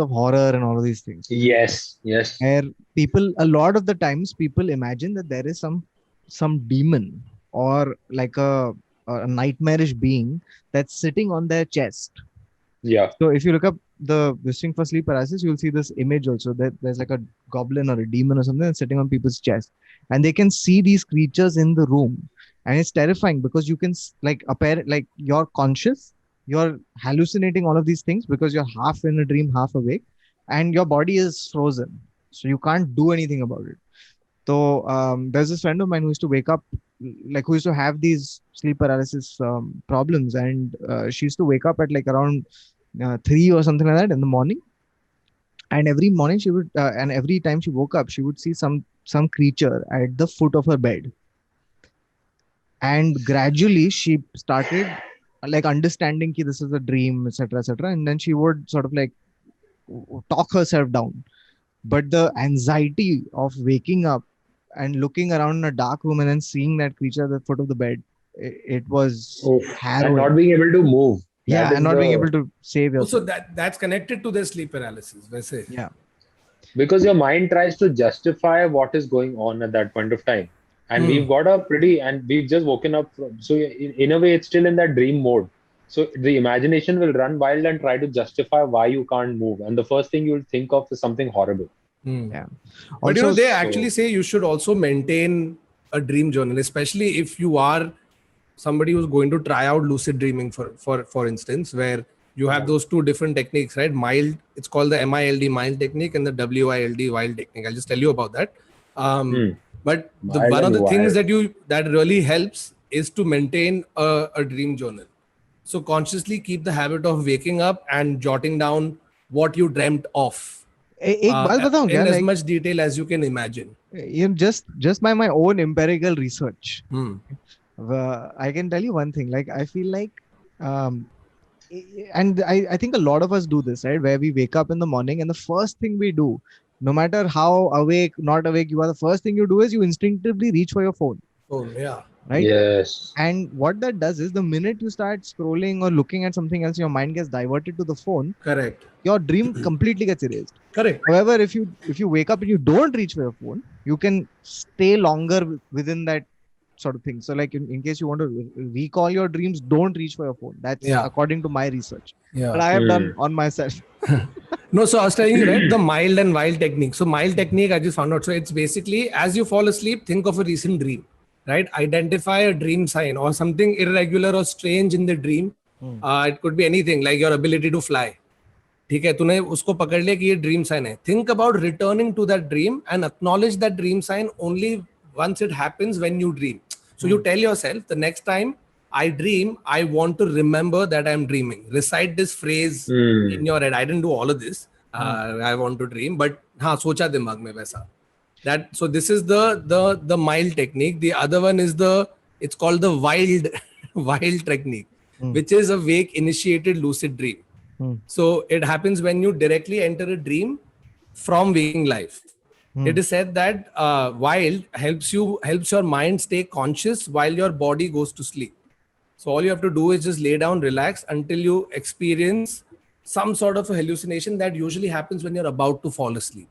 horror and all of these things. Yes. Where people, a lot of the times, people imagine that there is some demon or like a nightmarish being that's sitting on their chest. Yeah. So if you look up this thing for sleep paralysis, you'll see this image also that there's like a goblin or a demon or something that's sitting on people's chest, and they can see these creatures in the room, and it's terrifying because you can like you're conscious, you're hallucinating all of these things because you're half in a dream, half awake, and your body is frozen, so you can't do anything about it. So there's this friend of mine who used to wake up, like who used to have these sleep paralysis problems, and she used to wake up at like around 3 or something like that in the morning, and every morning she would and every time she woke up, she would see some creature at the foot of her bed, and gradually she started like understanding that this is a dream, etc., and then she would sort of like talk herself down. But the anxiety of waking up and looking around in a dark room and then seeing that creature at the foot of the bed, it was harrowing. And not being able to move. And not being able to save yourself. Also, that's connected to the sleep paralysis. Yeah. Because your mind tries to justify what is going on at that point of time. And we've got and we've just woken up. So in a way, it's still in that dream mode. So the imagination will run wild and try to justify why you can't move. And the first thing you'll think of is something horrible. Yeah. But they actually say you should also maintain a dream journal, especially if you are somebody who's going to try out lucid dreaming for instance, where you have those two different techniques, right? Mild, it's called the MILD mild technique and the WILD wild technique. I'll just tell you about that. But one of the things that really helps is to maintain a dream journal. So consciously keep the habit of waking up and jotting down what you dreamt of. In as much detail as you can imagine. Just by my own empirical research, I can tell you one thing. Like I feel like, and I think a lot of us do this, right? Where we wake up in the morning and the first thing we do, no matter how awake, not awake you are, the first thing you do is you instinctively reach for your phone. Oh, yeah. Right? Yes. And what that does is the minute you start scrolling or looking at something else, your mind gets diverted to the phone. Correct. Your dream completely gets erased. Correct. However, if you wake up and you don't reach for your phone, you can stay longer within that sort of thing. So like in case you want to recall your dreams, don't reach for your phone. That's according to my research. Yeah. But I have done on myself. No, so I was telling you, right, the mild and wild technique. So mild technique, I just found out. So it's basically as you fall asleep, think of a recent dream, right? Identify a dream sign or something irregular or strange in the dream. It could be anything like your ability to fly. ठीक है, तूने उसको पकड़ लिया कि ये dream sign है. Think about returning to that dream and acknowledge that dream sign only once it happens when you dream. So you tell yourself, the next time I dream, I want to remember that I'm dreaming. Recite this phrase in your head. I didn't do all of this. I want to dream, but हाँ सोचा दिमाग में वैसा. That, so this is the mild technique. The other one is it's called the wild technique, which is a wake initiated lucid dream. So it happens when you directly enter a dream from waking life. It is said that wild helps your mind stay conscious while your body goes to sleep. So all you have to do is just lay down, relax until you experience some sort of a hallucination that usually happens when you're about to fall asleep.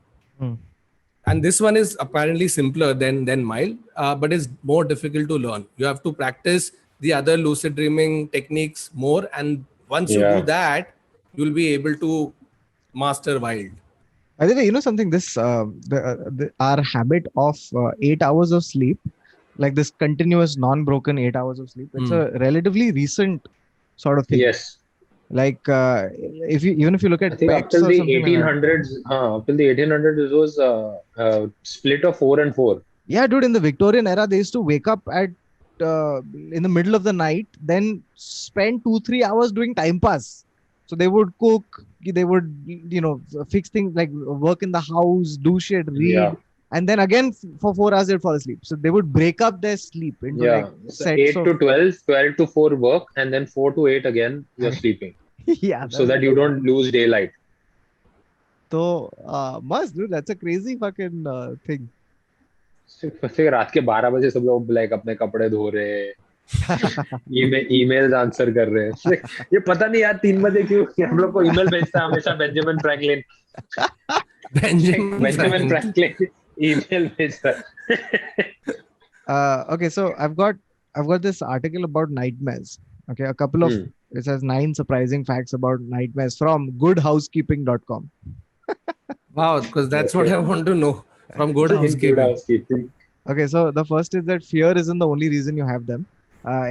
And this one is apparently simpler than mild, but it's more difficult to learn. You have to practice the other lucid dreaming techniques more, and once you do that, you'll be able to master wild. By the way, you know something, this our habit of 8 hours of sleep, like this continuous non-broken 8 hours of sleep, it's a relatively recent sort of thing. Yes. Like if you look at, I think up till the 1800s, it was split of 4 and 4. Yeah, dude, in the Victorian era, they used to wake up at in the middle of the night, then spend 2-3 hours doing time pass. So they would cook, they would, fix things like work in the house, do shit, read, and then again for 4 hours they'd fall asleep. So they would break up their sleep into like so 8 to 12, 12 to 4 work, and then 4 to 8 again you're sleeping. Yeah. So that you don't lose daylight. So must, dude, that's a crazy fucking thing. फिर रात के 12 बजे सब लोग like अपने कपड़े धो रहे, ईमेल आंसर कर रहे हैं. ये पता नहीं यार 3 बजे क्यों हम लोग को ईमेल भेजता है हमेशा Benjamin Franklin. Benjamin Franklin email भेजता है. Okay, so I've got this article about nightmares. Okay, a couple of it says 9 surprising facts about nightmares from goodhousekeeping.com. Wow, because that's what I want to know from Good Housekeeping. Okay, so the first is that fear isn't the only reason you have them.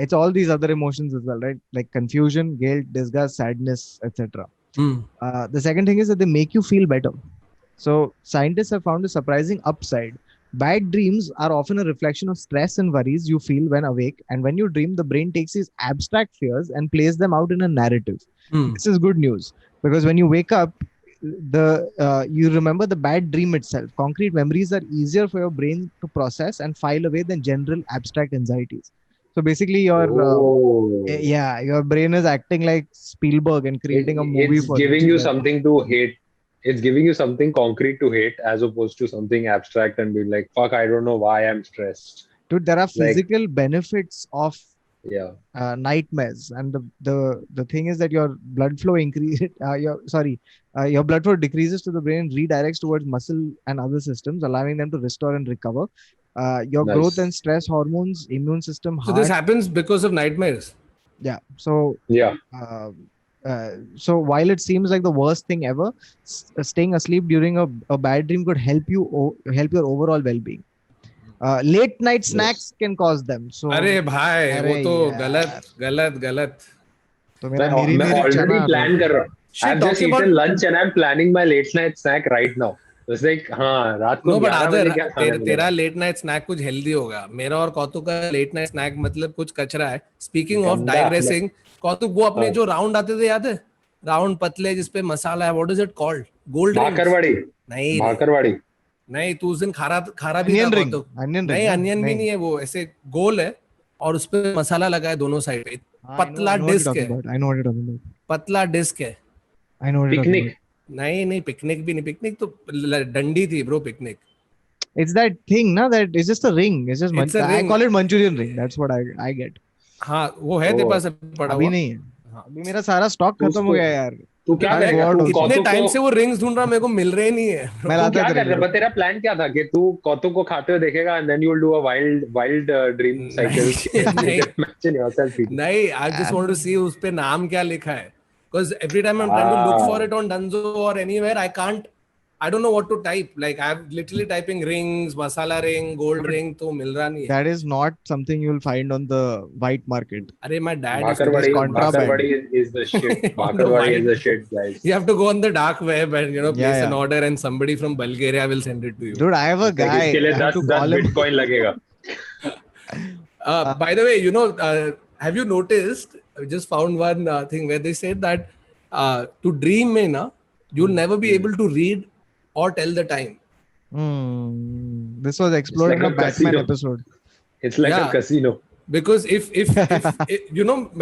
It's all these other emotions as well, right? Like confusion, guilt, disgust, sadness, etc. The second thing is that they make you feel better. So scientists have found a surprising upside. Bad dreams are often a reflection of stress and worries you feel when awake. And when you dream, the brain takes these abstract fears and plays them out in a narrative. This is good news, because when you wake up, you remember the bad dream itself. Concrete memories are easier for your brain to process and file away than general abstract anxieties. So basically, your brain is acting like Spielberg and creating a movie for you. It's giving you something to hate. It's giving you something concrete to hate as opposed to something abstract and be like, fuck, I don't know why I'm stressed. Dude, there are physical benefits of Yeah. Nightmares, and the thing is that your blood flow your blood flow decreases to the brain and redirects towards muscle and other systems, allowing them to restore and recover. Your growth and stress hormones, immune system, So this happens because of nightmares. Yeah. So Yeah. So while it seems like the worst thing ever, staying asleep during a bad dream could help your overall well-being. Late night snacks can cause them. So अरे भाई वो तो गलत. तो मैं already plan कर रहा हूँ. I've just eaten lunch and I'm planning my late night snack right now. It's like हाँ रात को 11 बजे क्या खाने वाला. तेरा लेट नाइट स्नैक कुछ हेल्दी होगा. मेरा और कौतुक का लेट नाइट स्नैक मतलब कुछ कचरा है. स्पीकिंग ऑफ डाइग्रेसिंग, कौतुक वो अपने जो राउंड आते थे याद है, राउंड पतले जिसपे मसाला है, what is it called? Gold bhakarwadi. नहीं भाकरवाड़ी नहीं, तू उस दिन खारा भी था कौतुक. नहीं अनियन भी नहीं है, वो ऐसे गोल है और उस पे मसाला लगा है दोनों साइड पे. पतला डिस्क है. पतला डिस्क है. पिकनिक नहीं पिकनिक भी नहीं. पिकनिक तो डंडी थी bro. Picnic it's that thing ना, that is just a ring. It's just I call it Manchurian ring. That's what I get. हाँ वो है तेरे पास पड़ा हुआ. अभी नहीं है. अभी मेरा सारा स्टॉक खत्म हो गया यार. तू क्या करेगा? कितने टाइम से वो रिंग्स ढूंढ रहा, मेरे को मिल रहे नहीं है. मैं लाता क्या कर रहा है? तेरा प्लान क्या था कि तू कौतुक को खाते हुए देखेगा and then you will do a wild dream cycle. नहीं, I just want to see उस पे नाम क्या लिखा है, because every time I'm trying to look for it on Dunzo or anywhere, I I don't know what to type. Like I'm literally typing rings, masala ring, gold ring, तो मिल रहा नहीं है. That is not something you'll find on the white market. अरे my dad used to Bhakarwadi, do contraband. Bhakarwadi is the shit. On the Bhakarwadi is the white- shit, guys. You have to go on the dark web and place an yeah. order, and somebody from Bulgaria will send it to you. Dude, I have a guy. इसके लिए I have 10 to call him. Bitcoin लगेगा. By the way, have you noticed? I just found one thing where they said that to dream में ना, you'll never be able to read or tell the time. This was explored in like a a Batman casino. episode. It's like Yeah. a casino. Because if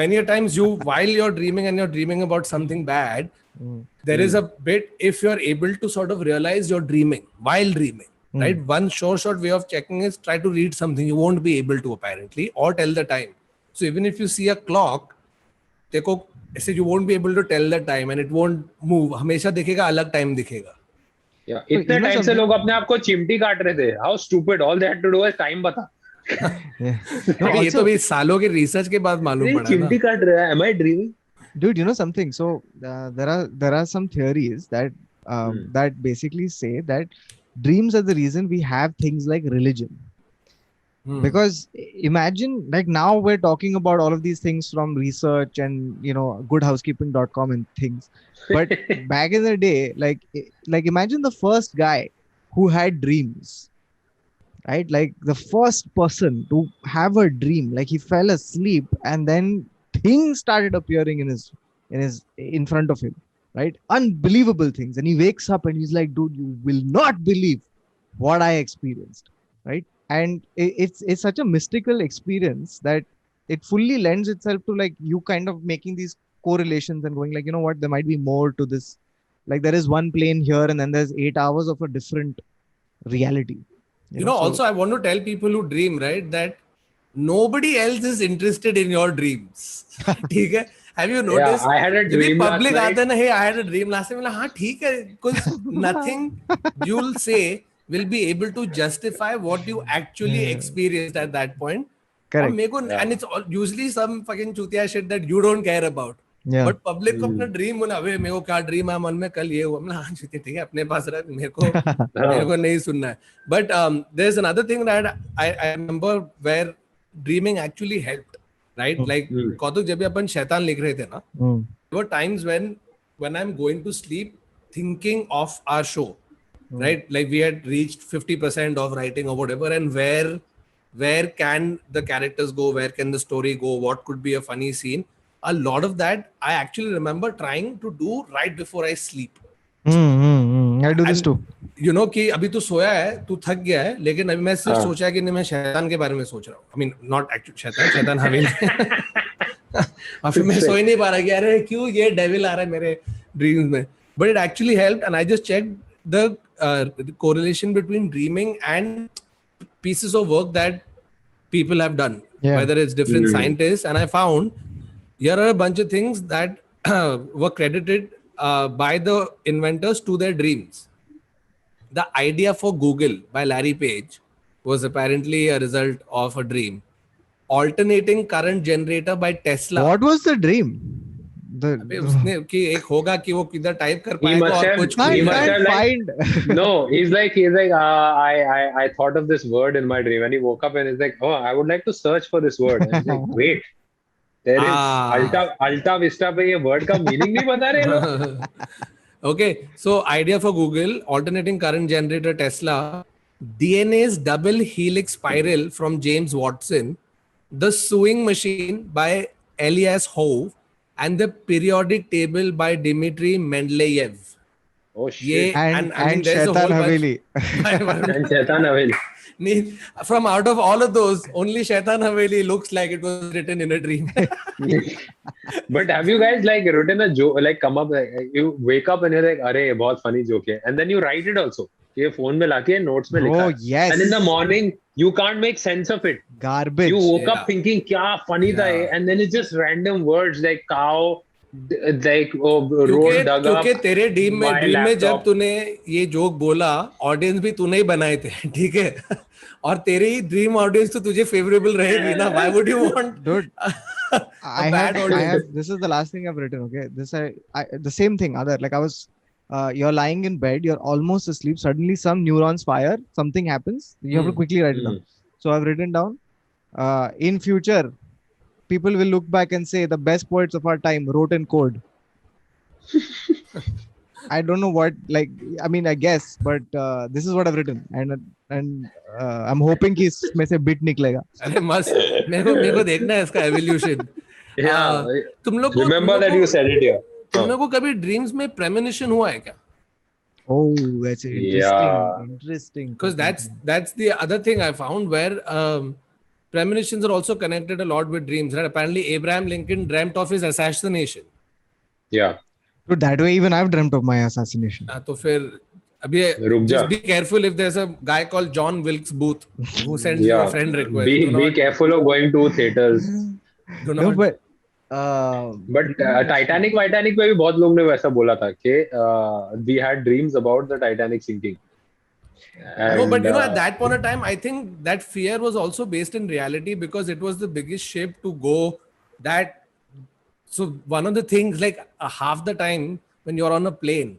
many a times while you're dreaming and you're dreaming about something bad, there is a bit, if you're able to sort of realize you're dreaming while dreaming, right? One short way of checking is try to read something. You won't be able to apparently, or tell the time. So even if you see a clock, देखो ऐसे you won't be able to tell the time and it won't move. हमेशा दिखेगा, अलग time दिखेगा. Yeah. इतने time से लोग अपने आप को चिमटी काट रहे थे. How stupid! All they had to do is time बता. No, ये तो also, भी सालों के रिसर्च के बाद मालूम पड़ा ना. चिमटी काट रहा है. Am I dreaming? dude, you know something? So there are some theories that that basically say that dreams are the reason we have things like religion. Because imagine, like, now we're talking about all of these things from research and goodhousekeeping.com and things, but back in the day, like imagine the first guy who had dreams, right? Like the first person to have a dream, like he fell asleep and then things started appearing in front of him, right? Unbelievable things, and he wakes up and he's like, dude, you will not believe what I experienced, right? And it's such a mystical experience that it fully lends itself to, like, you kind of making these correlations and going like, you know what, there might be more to this. Like there is one plane here and then there's 8 hours of a different reality. Also I want to tell people who dream, right, that nobody else is interested in your dreams. ठीक है? Have you noticed? Yeah, I had a dream last public night. आते ना, hey, I had a dream last night. हाँ ठीक है, because nothing you'll say will be able to justify what you actually experienced at that point. Correct. And it's usually some fucking chutia shit that you don't care about. Yeah. But public को अपना dream होना, अबे मेरे को क्या dream है मन में, कल ये हुआ, हाँ ठीक है अपने पास रख, मेरे को नहीं सुनना है. But there's another thing that I remember where dreaming actually helped, right? Like कौतुक जब भी अपन शैतान लिख रहे थे ना, there were times when I'm going to sleep thinking of our show, right? Like we had reached 50% of writing or whatever, and where can the characters go, where can the story go, what could be a funny scene. A lot of that I actually remember trying to do right before I sleep. I do this too. कि अभी तू सोया है, तू थक गया है, लेकिन अभी मैं सिर्फ सोचा है कि नहीं, मैं शैतान के बारे में सोच रहा हूँ. I mean, not actually शैतान हवेली. और फिर मैं सो ही नहीं पा रहा कि अरे क्यों ये डेविल आ रहा है मेरे ड्रीम्स में. But it actually helped, and I just checked the correlation between dreaming and pieces of work that people have done, whether it's different scientists, and I found here are a bunch of things that were credited by the inventors to their dreams. The idea for Google by Larry Page was apparently a result of a dream. Alternating current generator by Tesla. What was the dream? उसने कि एक होगा कि वो किधर type कर पाएगा और कुछ he must have find. No, he's like I thought of this word in my dream, and he woke up and he's like, oh, I would like to search for this word. And he's like, wait, there is Alta Vista पे ये word का meaning नहीं बता रहे लोग. Okay, so idea for Google, alternating current generator Tesla, DNA's double helix spiral from James Watson, the sewing machine by Elias Howe, and the periodic table by Dmitry Mendeleev. Oh shit. And there's a whole Shaitan Haveli. And Shaitan Haveli. From out of all of those, only Shaitan Haveli looks like it was written in a dream. But have you guys like written a joke, like come up, you wake up and you're like, "Arey, बहुत funny joke है," and then you write it also. ये phone में लाके notes में लिखा. Oh yes. And in the morning, you can't make sense of it. Garbage. You woke up thinking, "क्या funny था ये," and then it's just random words like cow, like road dug up. क्योंकि तेरे dream में जब तूने ये joke बोला, ऑडियंस भी तूने ही बनाए थे, ठीक है? और तेरी ड्रीम ऑडियंस तो तुझे फेवरेबल रहेगी ना. Why would you want? Dude, I have. This is the last thing I've written. Okay, the same thing. Like I was you're lying in bed, you're almost asleep, suddenly some neurons fire, something happens, you have to quickly write it down. So I've written down, in future, people will look back and say the best poets of our time wrote in code. I don't know what, like, I mean, I guess, but this is what I've written, and I'm hoping कि इसमें से bit निकलेगा. अरे मस्त, मेरे को देखना है इसका evolution. Yeah. तुम लोग को Remember that you said it here. तुम लोग को कभी ड्रीम्स में प्रेमोनिशन हुआ है क्या? Oh, that's interesting. Yeah. Interesting. Because that's the other thing I found, where premonitions are also connected a lot with dreams. Right? Apparently, Abraham Lincoln dreamt of his assassination. Yeah. So that way, even I've dreamt of my assassination. तो फिर अभी just be careful if there's a guy called John Wilkes Booth who sends you a friend request. Be careful of going to theaters. No, but Titanic पे भी बहुत लोग ने वैसा बोला था कि we had dreams about the Titanic sinking. No, but you know, at that point of time, I think that fear was also based in reality because it was the biggest ship to go that. So one of the things, like half the time when you're on a plane,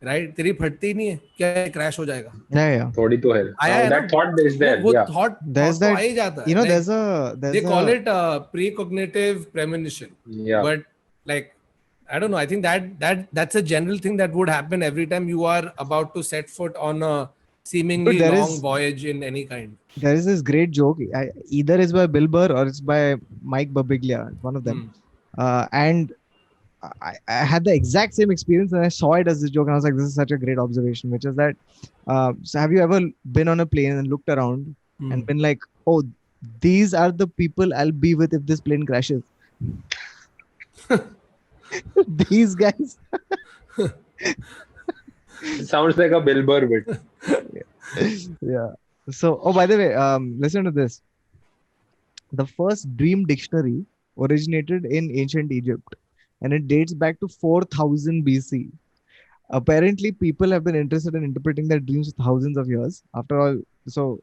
right? तेरी फटती नहीं है क्या crash हो जाएगा? Yeah. थोड़ी तो है. That thought is there. वो Yeah. thought that. आ ही जाता है. You know, like, there's they call it precognitive premonition. Yeah. But like, I don't know. I think that's a general thing that would happen every time you are about to set foot on a seemingly long voyage in any kind. There is this great joke. Either it's by Bill Burr or it's by Mike Birbiglia. One of them. And I had the exact same experience, and I saw it as this joke, and I was like, "This is such a great observation." Which is that, so have you ever been on a plane and looked around and been like, "Oh, these are the people I'll be with if this plane crashes." These guys. Sounds like a Bill Burr bit. Yeah. So, oh, by the way, listen to this. The first dream dictionary originated in ancient Egypt, and it dates back to 4000 BC. Apparently, people have been interested in interpreting their dreams for thousands of years. After all, so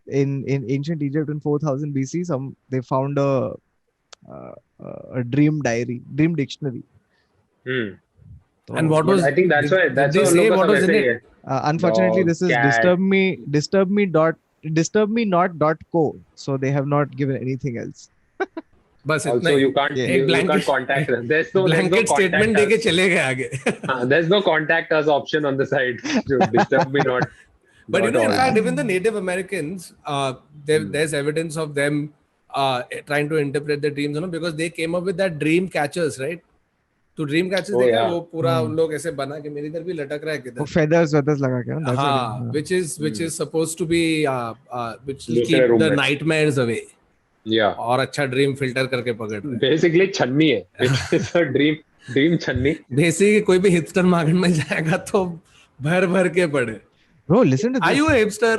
in ancient Egypt in 4000 BC, they found a dream dictionary. And what was? I think that's why. That's they say what was in it. Unfortunately, this is disturbme.co. So they have not given anything else. बस also you can't contact us. There's no statement देके चले गए आगे. There's no contact us option on the side. Disturb me not. But you know, in fact, even the Native Americans, there's evidence of them trying to interpret the dreams, you know, because they came up with that dream catchers, right? तो dream catchers देखा वो पूरा उन लोग ऐसे बना के मेरे इधर भी लटक रहा है किधर वो feathers लगा के ना हाँ which is supposed to be which will keep the nightmares away और अच्छा ड्रीम फिल्टर करके पकड़ रहा है बेसिकली छन्नी है it's a ड्रीम छन्नी बेसिकली कोई भी हिपस्टर मार्केट में जाएगा तो भर के पड़े bro listen to this are you a hipster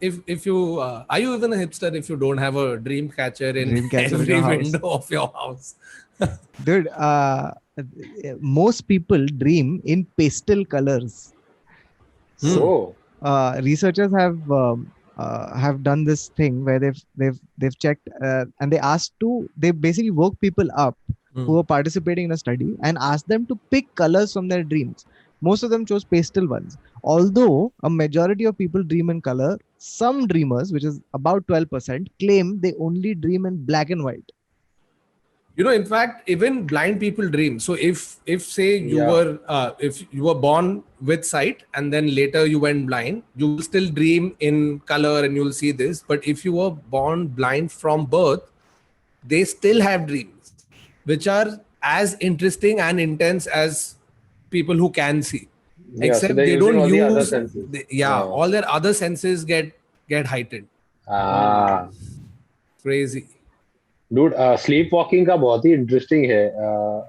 if you are you even a hipster if you don't have a dream catcher in every window of your house dude most people dream in pastel colors so researchers have done this thing where they've checked and they basically woke people up who were participating in a study and asked them to pick colors from their dreams. Most of them chose pastel ones. Although a majority of people dream in color, some dreamers, which is about 12%, claim they only dream in black and white. You know, in fact, even blind people dream. So if say you were born with sight and then later you went blind, you will still dream in color and you'll see this. But if you were born blind from birth, they still have dreams, which are as interesting and intense as people who can see. Except so they don't use all their other senses get heightened. Crazy. Dude, sleepwalking का बहुत ही interesting है.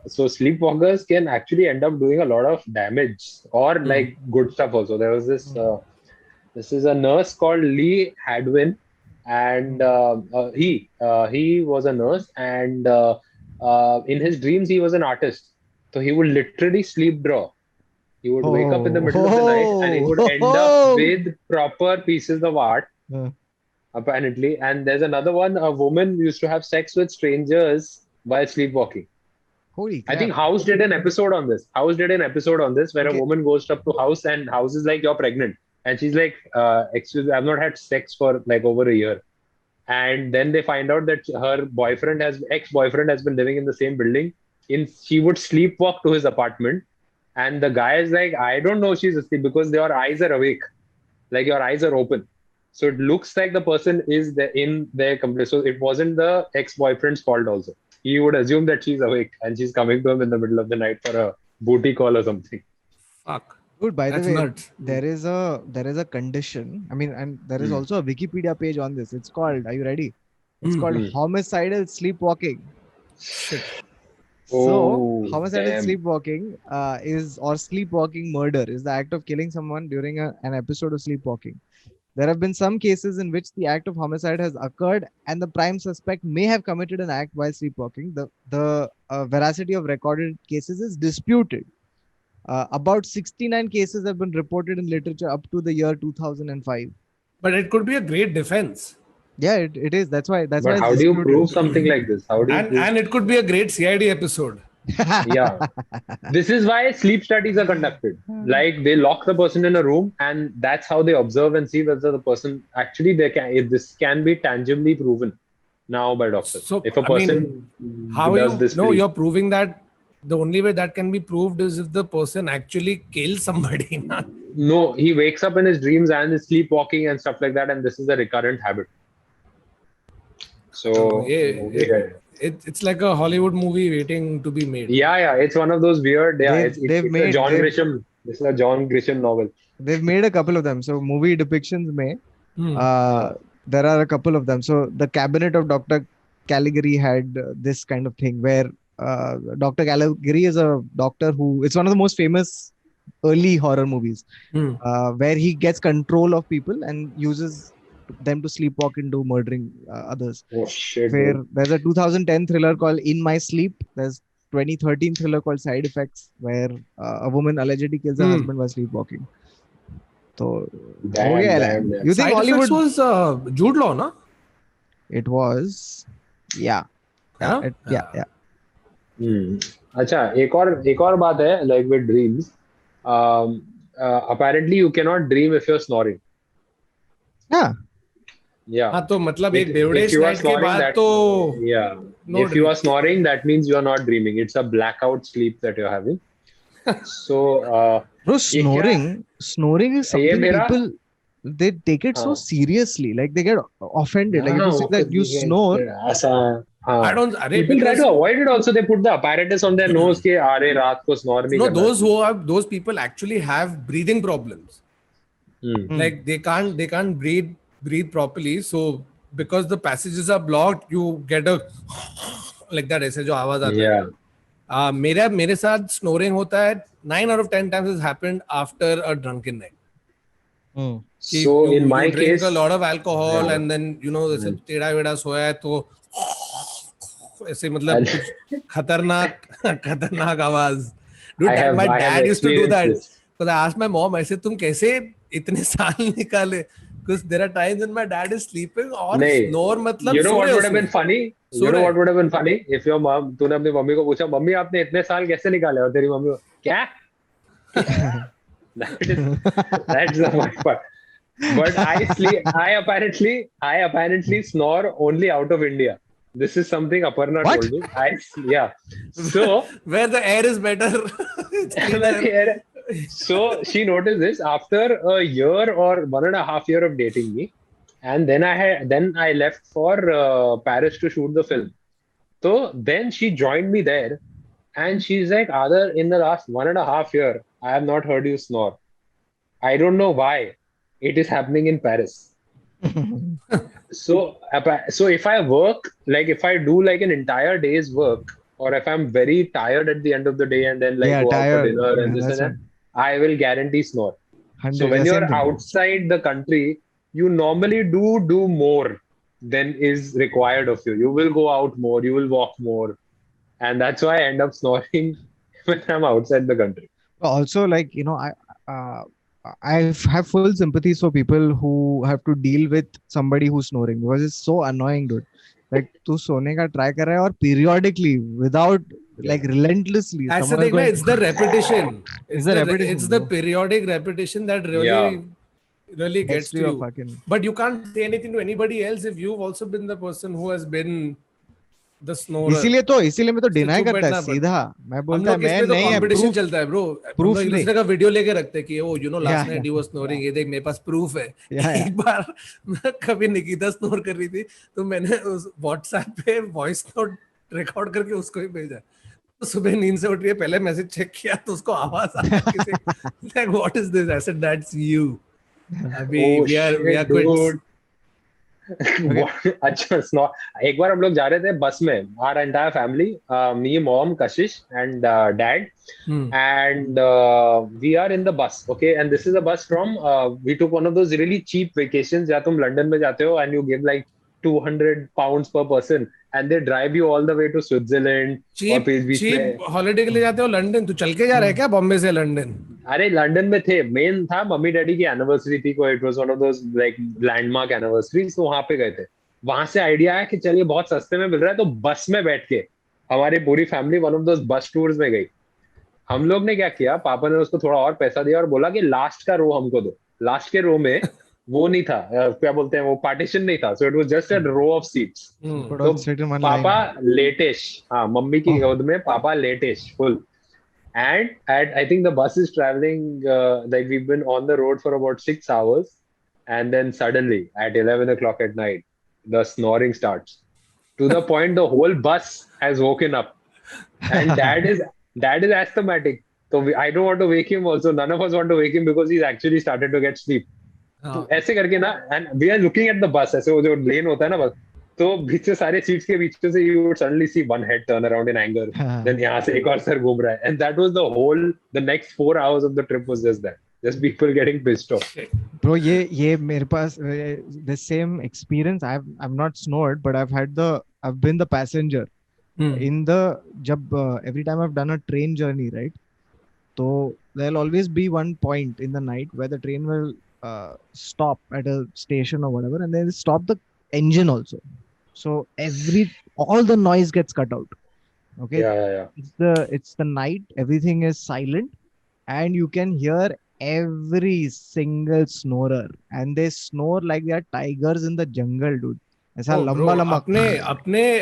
So sleepwalkers can actually end up doing a lot of damage or like good stuff also. There was this is a nurse called Lee Hadwin, and he was a nurse, and in his dreams he was an artist. So he would literally sleep draw. He would wake up in the middle of the night and he would end up with proper pieces of art. Apparently, and there's another one. A woman used to have sex with strangers while sleepwalking. Holy I crap. think House did an episode on this. Where Okay. a woman goes up to House and House is like, "You're pregnant," and she's like, "Excuse me, I've not had sex for like over a year." And then they find out that her ex-boyfriend has been living in the same building. She would sleepwalk to his apartment, and the guy is like, "I don't know she's asleep because your eyes are awake, like your eyes are open." So it looks like the person is in their complete. So it wasn't the ex-boyfriend's fault. Also, he would assume that she's awake and she's coming to him in the middle of the night for a booty call or something. Fuck. Dude, by the That's way, nuts. there is a condition. I mean, and there is Hmm. also a Wikipedia page on this. It's called, are you ready? It's called Hmm. homicidal sleepwalking. Shit. So, Oh, homicidal damn. sleepwalking or sleepwalking murder is the act of killing someone during an episode of sleepwalking. There have been some cases in which the act of homicide has occurred and the prime suspect may have committed an act while sleepwalking. The veracity of recorded cases is disputed. About 69 cases have been reported in literature up to the year 2005. But it could be a great defense. Yeah, it is. That's why But it's how do you disputed. prove something like this? How do you prove? And it could be a great CID episode. Yeah. This is why sleep studies are conducted. Like they lock the person in a room, and that's how they observe and see whether the person actually if this can be tangibly proven now by doctors. So, If a I mean, person How does you this, no, free. you're proving that the only way that can be proved is if the person actually kills somebody. Na? No, he wakes up in his dreams and is sleepwalking and stuff like that, and this is a recurrent habit. So It's like a Hollywood movie waiting to be made. yeah, it's one of those weird. Yeah, it's a John Grisham. This is a John Grisham novel. They've made a couple of them. So movie depictions may. Hmm. There are a couple of them. So the cabinet of Dr. Caligari had this kind of thing where Dr. Caligari is a doctor who, it's one of the most famous early horror movies, where he gets control of people and uses them to sleepwalk into murdering others. Oh shit! Where Dude. there's a 2010 thriller called In My Sleep. There's 2013 thriller called Side Effects, where a woman allegedly kills her husband while sleepwalking. So, Damn. you think Side Hollywood Effects was Jude Law, no? It was, yeah. Yeah? Yeah. अच्छा एक और बात है, like with dreams, apparently you cannot dream if you're snoring. Yeah. हाँ तो मतलब एक बेवड़े night के बाद तो if you are snoring, that means you are not dreaming. It's a blackout sleep that you're having. So bro, snoring is something people they take it so seriously, like they get offended. Like if you say that you snore, I don't. People try to avoid it. Also, they put the apparatus on their nose. Ke, "Aare, raat ko snore nahi No, karna." those people actually have breathing problems. Like they can't breathe properly. So because the passages are blocked, you get a like that. ऐसे जो आवाज आता है. मेरे साथ snoring होता है. 9 out of 10 times has happened after a drunken night. So in my drink case, a lot of alcohol and then जैसे टेढ़ा वेढ़ा सोया है तो ऐसे मतलब कुछ खतरनाक आवाज. Dude, my dad used to do that. Because I asked my mom, I said, तुम कैसे इतने साल निकाले? Because there are times when my dad is sleeping or snore मतलब you know what would have been funny? You know what would have been funny? If your mom, तूने अपनी mummy को पूछा, मम्मी आपने इतने साल कैसे निकाले? और तेरी मम्मी को, क्या? That's the worst part. But I apparently snore only out of India. This is something Aparna told me. So where the air is better. So she noticed this after a year or 1.5 years of dating me, and then I left for Paris to shoot the film. So then she joined me there, and she's like, "Adar, in the last 1.5 years, I have not heard you snore. I don't know why. It is happening in Paris." So if I work, like if I do like an entire day's work, or if I'm very tired at the end of the day and then like go out for dinner and this and that, I will guarantee snore. So when you're outside the country, you normally do more than is required of you. You will go out more, you will walk more, and that's why I end up snoring when I'm outside the country. Also, like I have full sympathies for people who have to deal with somebody who's snoring, because it's so annoying, dude. Like तू सोने का try कर रहा है और periodically without like relentlessly. ऐसा Someone is देखना, going, it's the repetition. It's the repetition, It's the bro. periodic repetition that really Yeah. really Gets gets to to your you. fucking. But you can't say anything to anybody else if you've also been the person who has been the snorer. इसीलिए मैं तो deny चुप करता है बैठना पड़ता सीधा. मैं हम बोलता है लोग मैं इसमें तो नहीं है, कंपटीशन proof चलता है ब्रो. हम proof लोग एक नहीं. दूसरे का वीडियो लेके रखते हैं कि oh you know last Yeah, night he was snoring, ये देख मेरे पास प्रूफ है. Yeah, yeah. एक बार मैं कभी निकिता स्नोर कर रही थी तो मैंने उस व्हाट्सएप पे वॉइस नोट रिकॉर्ड करके उसको ही भेजा. तो सुबह नींद से उठ रही है, पहले मैसेज चेक किया तो उसको आवाज आ रहा है किसी, like what is this. I said that's you. अभी Oh we are shit, quits. dude. अच्छा स्नो. एक बार हम लोग जा रहे थे बस में, our entire family, me, mom, Kashish and dad, and we are in the bus, okay, and this is a bus from we took one of those really cheap vacations जहाँ तुम लंदन में जाते हो and you give like 200 pounds per person and they drive you all the way to Switzerland और फिर बीच में. Cheap holiday के लिए जाते हो लंदन. तू चल के जा रहा है क्या बॉम्बे से लंदन? अरे लंदन में थे, मेन था मम्मी डैडी की एनिवर्सरी थी कोई, it was one of those like landmark anniversaries, तो वहां पे गए थे. वहां से आइडिया आया कि चलिए बहुत सस्ते में मिल रहा है, तो बस में बैठ के हमारी पूरी फैमिली वन ऑफ दोस बस टूर्स में गई. हम लोग ने क्या किया, पापा ने उसको थोड़ा और पैसा दिया और बोला कि लास्ट का रो हमको दो. लास्ट के रो में वो नहीं था, क्या बोलते हैं, वो पार्टीशन नहीं था, so it was just a row of seats. Put तो on straight in one पापा line. लेटेश, हाँ मम्मी की गोद में पापा लेटेश फुल. And I think the bus is traveling, like we've been on the road for about 6 hours, and then suddenly at 11 o'clock at night, the snoring starts to the point the whole bus has woken up, and dad is asthmatic, so I don't want to wake him. Also, none of us want to wake him because he's actually started to get sleep. तो ऐसे करके ना, and we are looking at the bus, ऐसे वो जो लेन होता है ना बस, तो बीच से सारे सीट्स के बीच से you would suddenly see one head turn around in anger, then यहाँ से एक और सर घूम रहा है, and that was the next 4 hours of the trip was just that, just people getting pissed off. Bro, ये मेरे पास the same experience. I've not snored, but I've been the passenger in the जब every time I've done a train journey, right? So there'll always be one point in the night where the train will stop at a station or whatever, and then stop the engine also. So all the noise gets cut out. Okay. Yeah. It's the night, everything is silent, and you can hear every single snorer, and they snore like they are tigers in the jungle, dude. ऐसा लंबा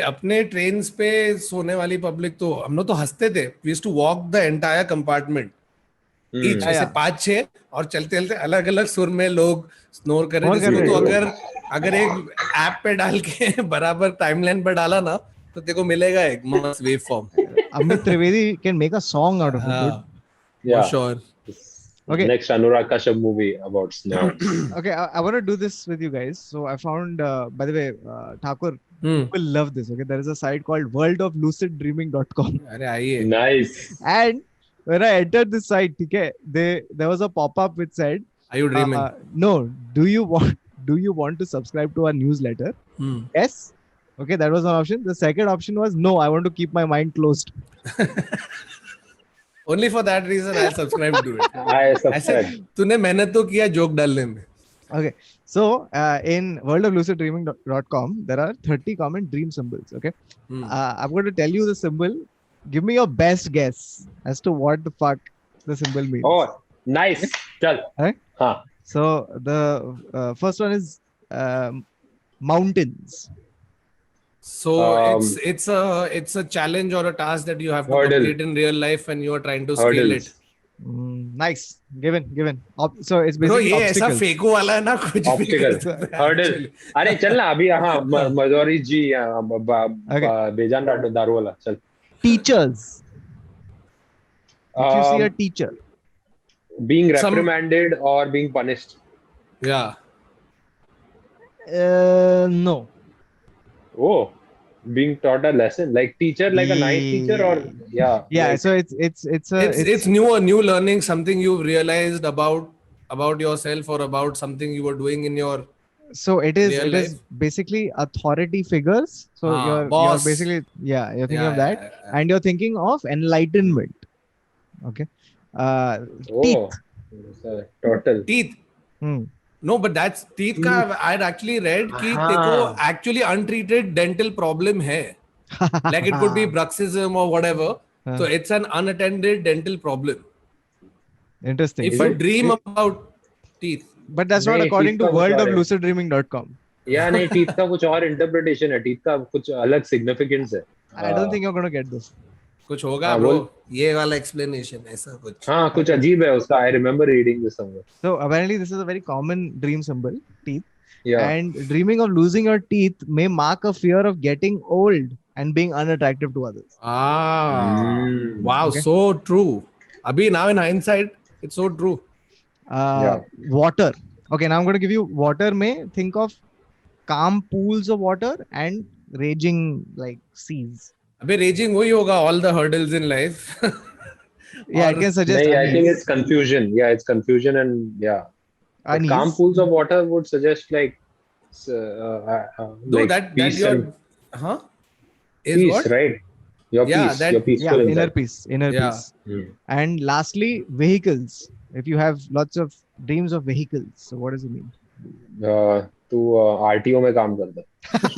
अपने trains पे सोने वाली public तो हम लोग तो हंसते थे. We used to walk the entire compartment. Each ऐसे 5-6 और चलते चलते अलग अलग सुर में लोग स्नोर कर रहे थे. तो अगर एक ऐप पे डाल के बराबर टाइमलाइन पर डाला ना तो देखो मिलेगा एक मस्त wave form. Amit Trivedi can make a song out of it, dude. Yeah, for sure. Okay, next Anurag Kashyap movie about snow. Okay, I want to do this with you guys. So I found, by the way, Thakur will love this. Okay, there is a site called worldofluciddreaming.com. अरे आइए. Nice. And when I entered this site, okay, there was a pop-up which said, "Are you dreaming?" No. Do you want to subscribe to our newsletter? Yes. Okay, that was one option. The second option was no. I want to keep my mind closed. Only for that reason I'll subscribe to it. I subscribe. तूने मेहनत तो किया joke डालने में. Okay, so in worldofluciddreaming.com there are 30 common dream symbols. Okay, I'm going to tell you the symbol. Give me your best guess as to what the fuck the symbol means. Oh, nice. Chal. Right? Huh. So the first one is mountains. So it's a challenge or a task that you have to complete in real life and you are trying to scale it. Nice. Given. So it's basically Bro, ये ऐसा phaco वाला है ना कुछ obstacle. Hurdle. अरे चल ना अभी हाँ मजोरी जी बेजान दारू वाला चल. Teachers. If you see a teacher being reprimanded or being punished. Yeah. No. Oh, being taught a lesson, like teacher, like a nice teacher, or yeah. Like, so it's new learning, something you've realized about yourself or about something you were doing in your. So it is basically authority figures. So you're basically you're thinking of that, and you're thinking of enlightenment. Okay. Teeth. Total teeth. No, but that's teeth का I'd actually read कि देखो actually untreated dental problem है. Like it could be bruxism or whatever, So it's an unattended dental problem. Interesting. If you dream about teeth. But that's not नहीं, according teeth to का कुछ और है। worldofluciddreaming.com. या नहीं, टीथ का कुछ और इंटरप्रिटेशन है, टीथ का कुछ अलग सिग्निफिकेंस है। I don't think you're going to get this. कुछ होगा हाँ, bro, बोल। ये वाला explanation ऐसा कुछ। हाँ, कुछ अजीब है उसका। I remember reading this somewhere. So apparently this is a very common dream symbol, teeth. Yeah. And dreaming of losing your teeth may mark a fear of getting old and being unattractive to others. Wow, Okay. so true. Abhi now in hindsight, it's so true. Yeah. Water. Okay, now I'm going to give you water. May think of calm pools of water and raging like seas. अबे raging वही होगा, all the hurdles in life. Yeah, I can suggest. नहीं, I unease. think it's confusion. Yeah, it's confusion and yeah. But Unease. calm pools of water would suggest like No, like that peace your and is peace, what? right? Your Yeah, peace, that- your peaceful Yeah, inner inside. peace. Inner Yeah. peace. Hmm. And lastly, vehicles. If you have lots of dreams of vehicles, so what does it mean? तू RTO में काम करता है।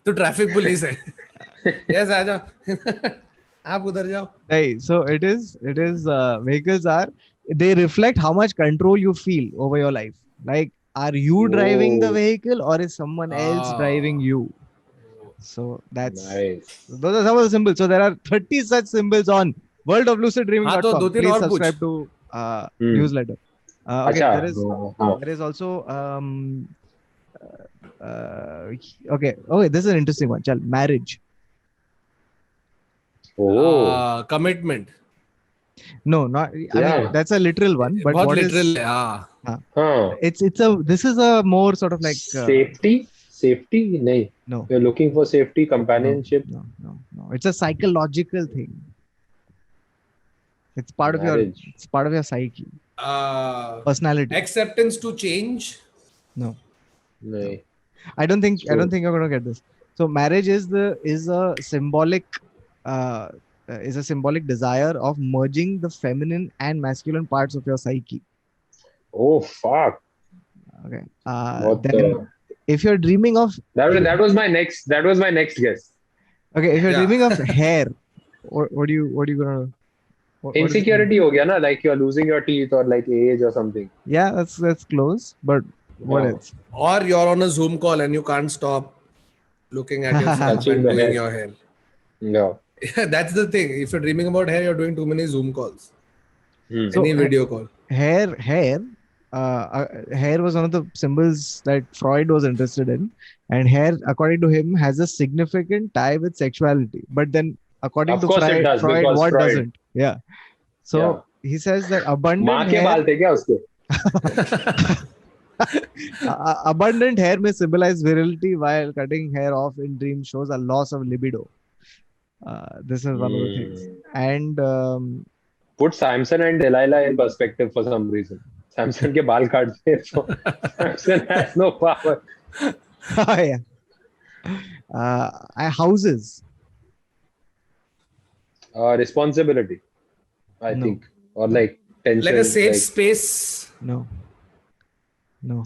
तो traffic police है। Yes, आ जाओ। आप उधर जाओ। Hey, so it is vehicles are, they reflect how much control you feel over your life. Like, are you driving the Oh. vehicle or is someone else Ah. driving you? So that's Nice. those are some of the symbols. So there are 30 such symbols on worldofluciddreaming.com. हाँ, तो दो तीन Please और पूछ। subscribe to newsletter. Okay, अच्छा, हाँ। there is also okay, this is an interesting one. Chal, marriage. Oh. Commitment। No, not. I Yeah. mean, that's a literal one. But बहुत what is? literal है, हाँ। हाँ। This is a more sort of like Safety? नहीं. no. You're looking for safety, companionship. No. It's a psychological thing. It's part Marriage. of your psyche, personality. Acceptance to change। No, नहीं. I don't think True. you're going to get this. So marriage is a symbolic desire of merging the feminine and masculine parts of your psyche. Oh fuck. Okay. What Then the... if you're dreaming of That was my next guess. okay, if you're Yeah. dreaming of hair, what are you gonna? What is it? Insecurity हो गया ना, like you're losing your teeth or like age or something. Yeah, that's close. But what Oh. else? Or you're on a Zoom call and you can't stop looking at yourself Touching and the doing hair. your hair. Yeah. That's the thing. If you're dreaming about hair, you're doing too many Zoom calls. Hmm. So, Any video call. Hair was one of the symbols that Freud was interested in, and hair, according to him, has a significant tie with sexuality. But then, according Of to course it does, Freud, because what Freud- doesn't? Yeah. So he says that माँ abundant के hair, बाल थे क्या उसके? abundant hair may symbolize virility, while cutting hair off in dreams shows a loss of libido. This is one of the things. And Put Samson and Delilah in perspective for some reason. Samson के बाल काट दिए तो Samson has no power. yeah. Houses. Responsibility, I No. think, or like tension. Like a safe like- space. No.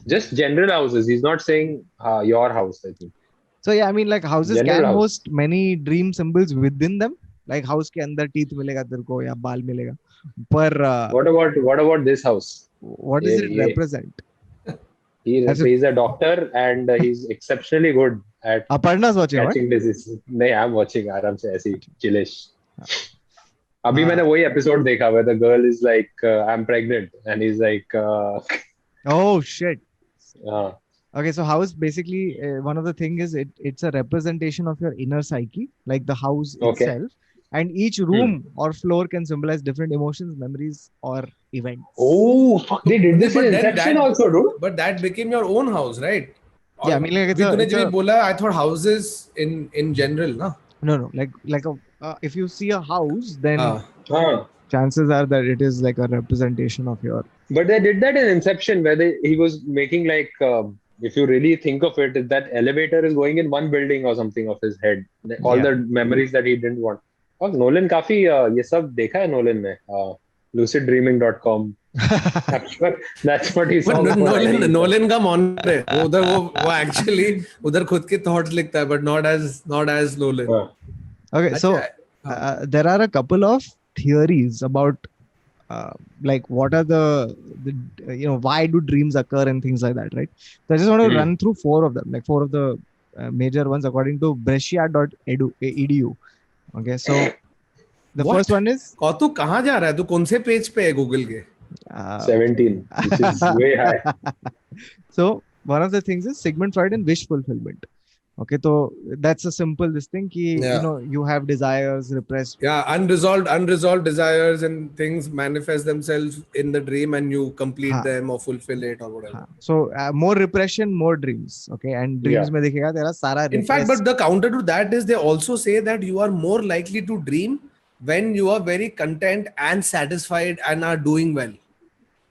Just general houses. He's not saying your house, I think. So yeah, I mean, like houses General can house. host many dream symbols within them. Like house के अंदर teeth मिलेगा तेरे को या बाल मिलेगा. पर What about this house? what does it Yeah. represent? He's a doctor and he's exceptionally good at Aparna's watching, right? catching diseases. नहीं, I'm watching आराम से ऐसे ही chillish. अभी मैंने वही episode देखा where the girl is like, I'm pregnant, and he's like, Oh shit. uh, Okay, so house basically one of the thing is it's a representation of your inner psyche, like the house Okay. itself, and each room or floor can symbolize different emotions, memories, or events. oh fuck, they did this But in then Inception that- also, dude. But that became your own house, right? Yeah, I mean, like, it's अभी a- तूने it's जब a- बोला, I thought houses in general, ना? No, like if you see a house, then हाँ. chances are that it is like a representation of your. But they did that in Inception, where he was making like, if you really think of it, that elevator is going in one building or something of his head. All Yeah. the memories that he didn't want. और Nolan काफी ये सब देखा है Nolan में, luciddreaming.com. That's what he saw. Nolan का monitor है वो उधर वो एक्चुअली उधर खुद के थॉट्स लिखता है but not as Nolan. Okay, so there are a couple of theories about like what are the why do dreams occur and things like that, right? So I just want to run through four of them, like four of the major ones according to brescia.edu. Okay, so the first one is तू कहाँ जा रहा है? तू कौन से page पे है गूगल के? 17, which is way high. So one of the things is Sigmund Freud and wish fulfillment. Okay, so that's a simple this thing ki, you have desires repressed. Yeah, unresolved desires and things manifest themselves in the dream and you complete them or fulfill it or whatever. So more repression, more dreams. Okay, and dreams mein dekhega tera sara in fact, but the counter to that is they also say that you are more likely to dream when you are very content and satisfied and are doing well.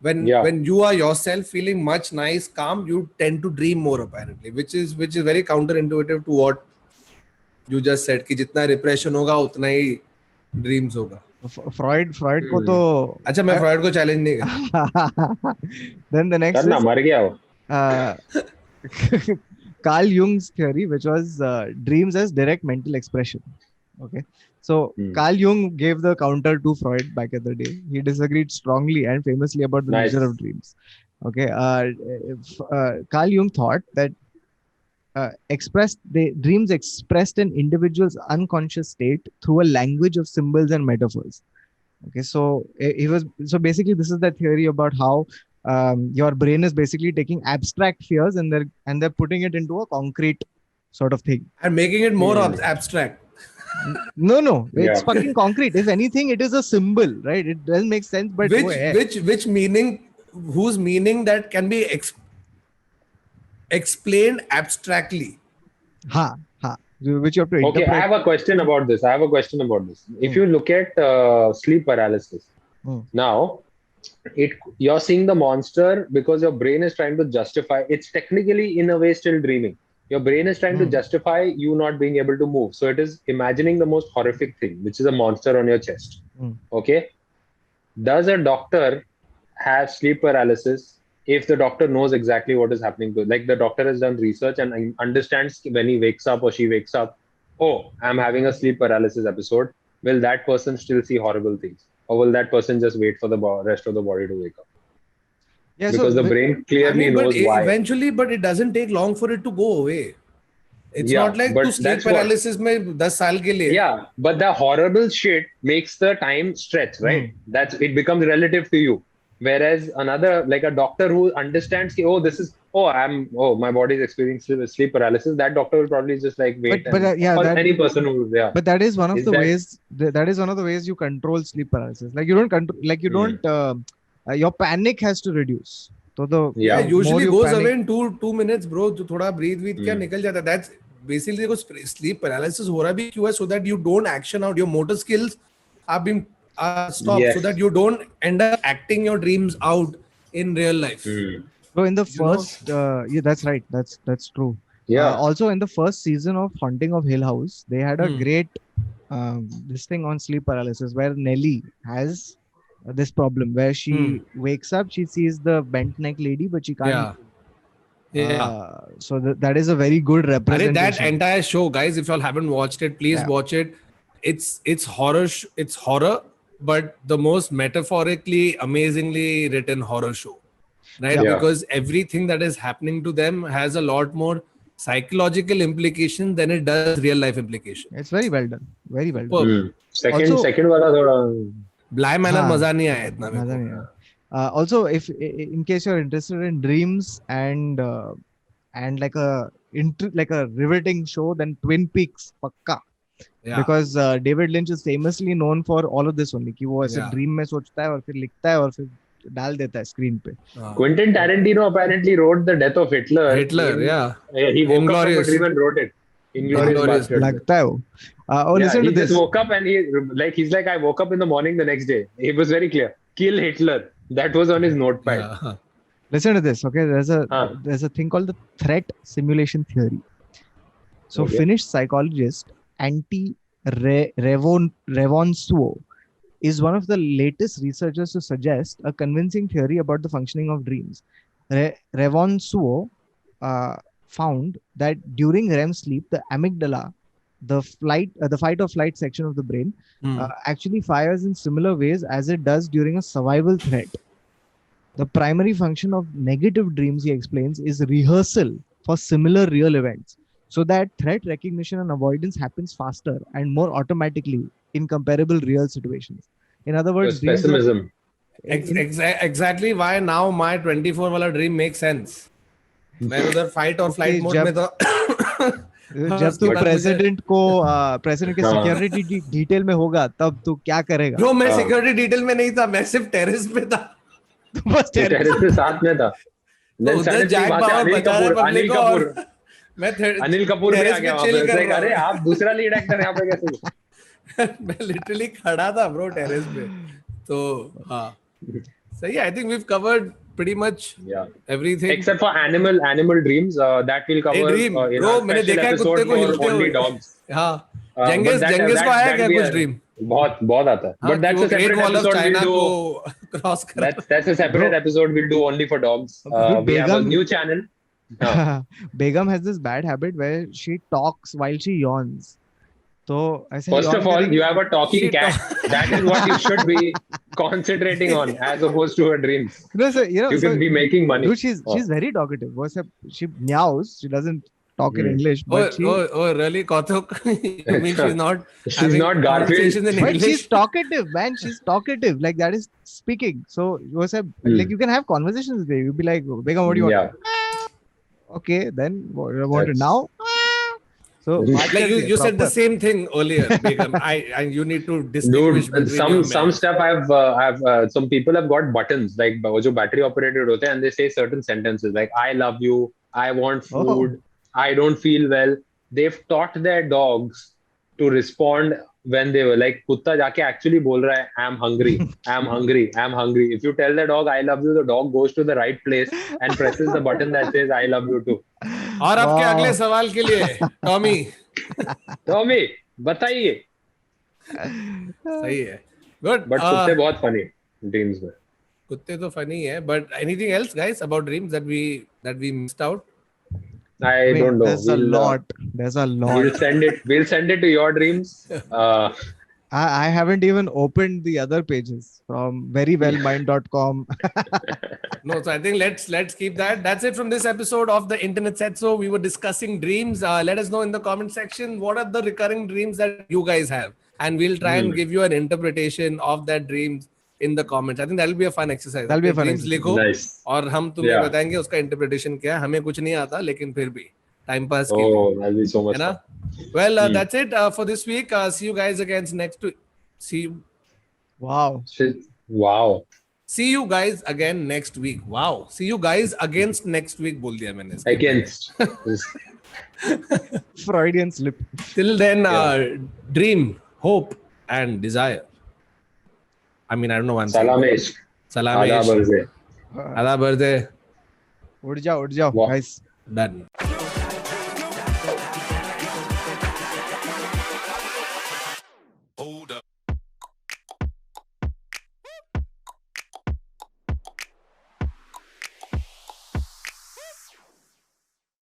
When you are yourself feeling much nice, calm, you tend to dream more apparently, which is very counterintuitive to what you just said कि जितना repression होगा उतना ही dreams होगा. Freud को तो अच्छा मैं Freud को challenge नहीं कर. Then the next करना मर गया वो. Carl Jung's theory, which was dreams as direct mental expression. Okay. So Carl Jung gave the counter to Freud back in the day. He disagreed strongly and famously about the nature of dreams. Okay, Carl Jung thought that dreams expressed an individual's unconscious state through a language of symbols and metaphors. Okay, so basically this is the theory about how your brain is basically taking abstract fears and they're putting it into a concrete sort of thing and making it more abstract. No, it's fucking concrete. If anything, it is a symbol, right? It doesn't make sense, but which meaning, whose meaning that can be explained abstractly. Which you have to interpret. Okay, I have a question about this. If you look at sleep paralysis, now you're seeing the monster because your brain is trying to justify. It's technically in a way still dreaming. Your brain is trying to justify you not being able to move. So it is imagining the most horrific thing, which is a monster on your chest. Okay. Does a doctor have sleep paralysis if the doctor knows exactly what is happening to it? Like the doctor has done research and understands when he wakes up or she wakes up, oh, I'm having a sleep paralysis episode. Will that person still see horrible things? Or will that person just wait for the rest of the body to wake up? Yeah, because the brain clearly knows why. Eventually, but it doesn't take long for it to go away. It's not like to sleep paralysis mein 10 saal ke liye. Yeah, but the horrible shit makes the time stretch, right? It becomes relative to you. Whereas another, like a doctor who understands, my body is experiencing sleep paralysis. That doctor will probably just like wait. Any person who, But that is one of the ways. That is one of the ways you control sleep paralysis. Like you don't control. Your panic has to reduce. So the usually goes away in 2 minutes, bro. तो थोड़ा breathe क्या निकल जाता है. That's basically देखो sleep paralysis हो रहा भी क्यों है, so that you don't action out your motor skills are being stopped, so that you don't end up acting your dreams out in real life. So in the first, that's right. That's true. Yeah. Also in the first season of Haunting of Hill House, they had a great this thing on sleep paralysis where Nellie has this problem where she wakes up, she sees the bent neck lady, but she can't. So that is a very good representation. That entire show, guys, if you all haven't watched it, please watch it. It's horror. It's horror, but the most metaphorically, amazingly written horror show, right? Because everything that is happening to them has a lot more psychological implication than it does real life implication. It's very well done. Very well done. Second वाला थोड़ा Bly Manor मजा नहीं आया इतना. Also, if in case you're interested in dreams and like a riveting show, then Twin Peaks pakka. Because David Lynch is famously known for all of this only. कि वो ऐसे dream में सोचता है और फिर लिखता है और फिर डाल देता है screen पे. Quentin Tarantino apparently wrote the death of Hitler. He woke up from a dream and wrote it. Inglourious लगता है वो. Listen to this. Just woke up and he's like, I woke up in the morning the next day. It was very clear. Kill Hitler. That was on his notepad. Listen to this. Okay, there's a thing called the threat simulation theory. So Finnish psychologist Antti Revonsuo is one of the latest researchers to suggest a convincing theory about the functioning of dreams. Revonsuo found that during REM sleep, the amygdala, the fight or flight section of the brain Hmm. actually fires in similar ways as it does during a survival threat. The primary function of negative dreams, he explains, is rehearsal for similar real events, so that threat recognition and avoidance happens faster and more automatically in comparable real situations. In other So words, it's dreams are- pessimism. Exactly why now my 24 वाला dream makes sense. मैं उधर fight और flight Okay, mode में तो जब तू उसके बाद प्रेसिडेंट के हाँ। सिक्योरिटी डिटेल में होगा तब तू क्या करेगा? Bro, मैं हाँ। सिक्योरिटी डिटेल में नहीं था, मैं सिर्फ टेरेस पे था. तू बस टेरेस पे साथ में था. तो Then उधर suddenly जैक वहाँ से बावर अनिल बचा रहा है कपूर, पब्लिक को और मैं अनिल कपूर भी टेरेस आ गया पे वहाँ chill पे. कर Like, रहा अरे हूँ. आप दूसरा लीड एक्टर यहाँ पे कैसे हो? मैं लिटरली खड़ा था ब्रो टेरेस पे. तो हाँ सही है. I think we have covered pretty much Yeah. everything. Except for animal dreams, that will cover dream, in bro, our मैंने special देखा है कुत्ते episode को for हिलते only हुए. dogs. हाँ But जेंगिस that को आया क्या we कुछ are- ड्रीम? बहुत आता है. हाँ But that's वो a great separate wall of episode China we'll do. को क्रॉस कर. That's a separate Bro. episode we'll do only for dogs. Dude, We have a Begum- new channel. हाँ. Begum has this bad habit where she talks while she yawns. तो ऐसे First yawn of all, करेगी- you have a talking She cat. That is what you should be concentrating on, as opposed to her dreams. No, so, You so, can be making money. dude, she's very talkative. She meows. She doesn't talk in English, but oh really Kautuk? You mean she's not She's having not Garfield. conversations in but English? she's talkative, man. She's talkative. Like that is speaking. So like you can have conversations with her. You'll be like, Begum, what do you want? Yeah. Okay, then what you want it That's- now? So Like you said the proper. same thing earlier, Begum. You need to distinguish Dude, between some stuff I've some people have got buttons like wo jo battery operated hote hain, and they say certain sentences like I love you, I want food, I don't feel well. They've taught their dogs to respond when they were like kutta jaake actually bol raha hai I am hungry, I am hungry, I am hungry. If you tell the dog I love you, the dog goes to the right place and presses the button that says I love you too. और आपके Wow. अगले सवाल के लिए Tommy Tommy, बताइए. सही है. Good. But कुत्ते बहुत funny dreams में. कुत्ते तो फनी है. But anything else, guys, about dreams that we missed out? I Wait, don't know. There's a lot. There's a lot. We'll send it to your dreams. I haven't even opened the other pages from verywellmind.com. No, so I think let's keep that. That's it from this episode of the Internet Said So. We were discussing dreams. Let us know in the comment section what are the recurring dreams that you guys have, and we'll try and give you an interpretation of that dreams in the comments. I think that'll be a fun exercise. That'll be a fun dreams exercise. लिखो Nice. और हम तुम्हें Yeah. बताएंगे उसका interpretation क्या है. हमें कुछ नहीं आता लेकिन फिर भी time pass के लिए. Oh, that'll be so much है ना? fun. Well, that's it for this week. See you guys again next week. Wow. Shit. Wow. See you guys again next week. Wow. See you guys against next week बोल दिया मैंने. Against. Freudian slip. Till then, dream, hope, and desire. I mean, I don't know what I'm saying. Salamesh. Salamesh. Ada Barze. Ada birthday. उठ जाओ Wow. guys. Done.